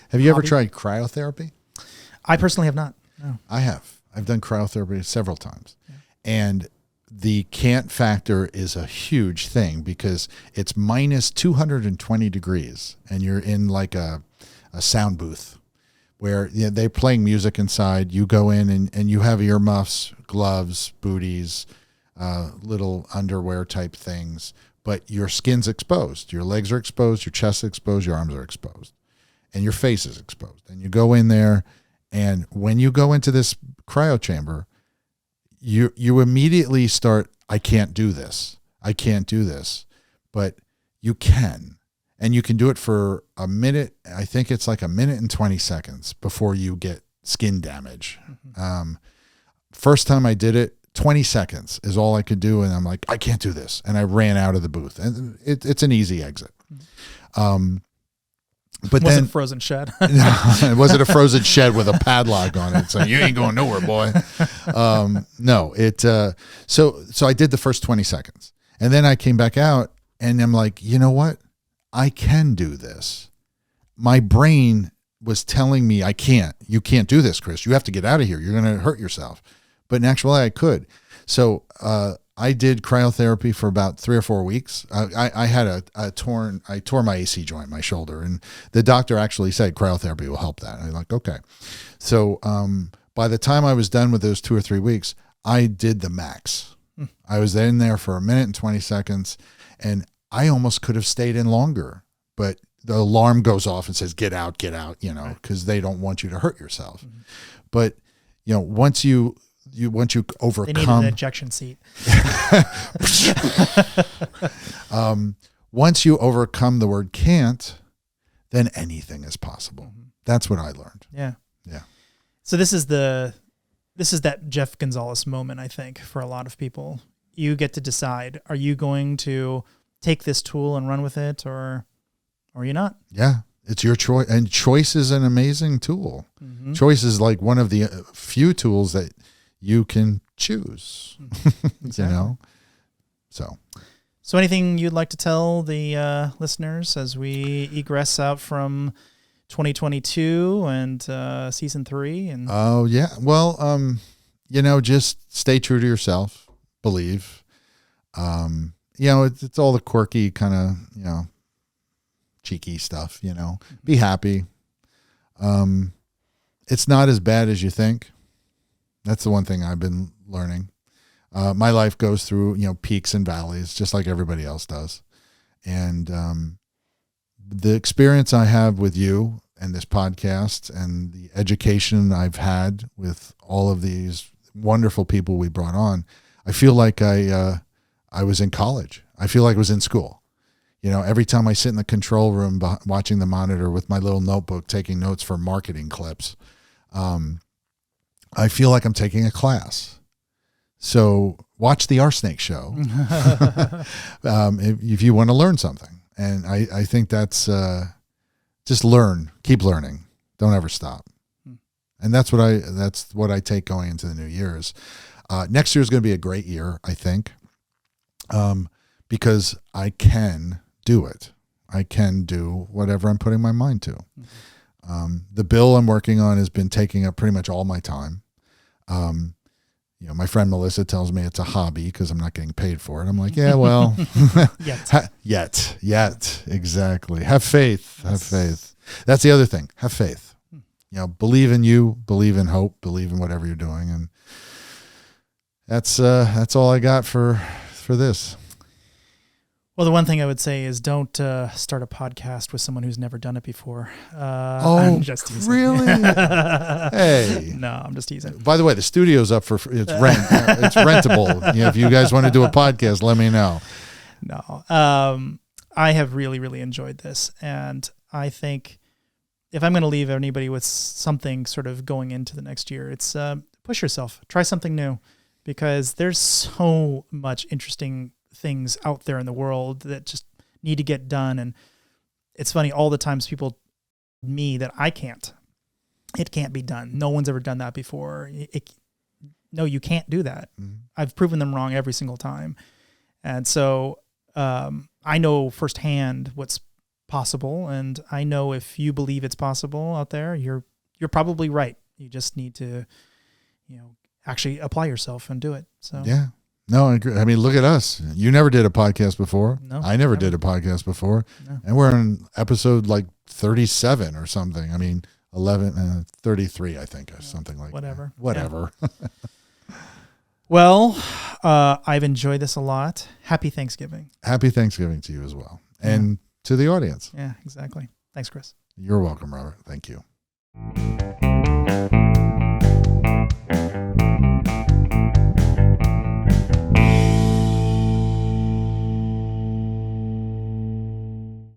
Have you ever tried cryotherapy? I personally have not. No. I have. I've done cryotherapy several times. Yeah. And the can't factor is a huge thing because it's minus 220 degrees and you're in like a sound booth where they're playing music inside. You go in and you have earmuffs, gloves, booties, little underwear type things, but your skin's exposed. Your legs are exposed, your chest is exposed, your arms are exposed, and your face is exposed. And you go in there, and when you go into this cryo chamber, you immediately start, I can't do this. I can't do this. But you can. And you can do it for a minute. I think it's like a minute and 20 seconds before you get skin damage. Mm-hmm. First time I did it, 20 seconds is all I could do. And I'm like, I can't do this. And I ran out of the booth. And it's an easy exit. But was then it frozen shed? It wasn't a frozen shed with a padlock on it. So you ain't going nowhere, boy. No, so I did the first 20 seconds and then I came back out and I'm like, you know what? I can do this. My brain was telling me you can't do this, Chris. You have to get out of here. You're going to hurt yourself. But in actuality, I could. So, I did cryotherapy for about 3 or 4 weeks. I had I tore my AC joint, my shoulder, and the doctor actually said cryotherapy will help that. And I'm like, okay. So by the time I was done with those 2 or 3 weeks, I did the max. I was in there for a minute and 20 seconds, and I almost could have stayed in longer, but the alarm goes off and says, get out, because they don't want you to hurt yourself. Mm-hmm. But, once you overcome, they need an ejection seat. Once you overcome the word can't, then anything is possible. Mm-hmm. That's what I learned. Yeah. Yeah. So this is that Jeff Gonzalez moment, I think, for a lot of people. You get to decide, are you going to take this tool and run with it or are you not? Yeah. It's your choice. And choice is an amazing tool. Mm-hmm. Choice is like one of the few tools that you can choose, exactly. So anything you'd like to tell the listeners as we egress out from 2022 and season 3? And oh yeah. Well, just stay true to yourself, believe, it's all the quirky kind of, cheeky stuff, be happy. It's not as bad as you think. That's the one thing I've been learning. My life goes through, peaks and valleys, just like everybody else does. And the experience I have with you and this podcast and the education I've had with all of these wonderful people we brought on, I feel like I was in college. I feel like I was in school. Every time I sit in the control room watching the monitor with my little notebook, taking notes for marketing clips, I feel like I'm taking a class. So watch the RSnake Show if you want to learn something. And I think that's just learn, keep learning, don't ever stop. And that's what I take going into the new year. Is next year is going to be a great year, I think, because I can do it. I can do whatever I'm putting my mind to. The bill I'm working on has been taking up pretty much all my time. My friend Melissa tells me it's a hobby because I'm not getting paid for it. I'm like, yeah, well, yet, exactly. Have faith. That's the other thing. Have faith. Believe in you, believe in hope, believe in whatever you're doing. And that's all I got for this. Well, the one thing I would say is don't start a podcast with someone who's never done it before. I'm just teasing. Really? Hey. No, I'm just teasing. By the way, the studio's up for it's rent. It's rentable. If you guys want to do a podcast, let me know. No. I have really, really enjoyed this. And I think if I'm going to leave anybody with something sort of going into the next year, it's push yourself. Try something new because there's so much interesting things out there in the world that just need to get done. And it's funny, all the times people tell me that it can't be done. No one's ever done that before. No, you can't do that. Mm-hmm. I've proven them wrong every single time. And so I know firsthand what's possible. And I know if you believe it's possible out there, you're probably right. You just need to, actually apply yourself and do it. So yeah. No, I agree. I mean, look at us. You never did a podcast before. No, I never did a podcast before. No. And we're in episode like 37 or something. I mean, 33, I think, or something like whatever. that. Whatever. Yeah. Well, I've enjoyed this a lot. Happy Thanksgiving. Happy Thanksgiving to you as well. And to the audience. Yeah, exactly. Thanks, Chris. You're welcome, Robert. Thank you.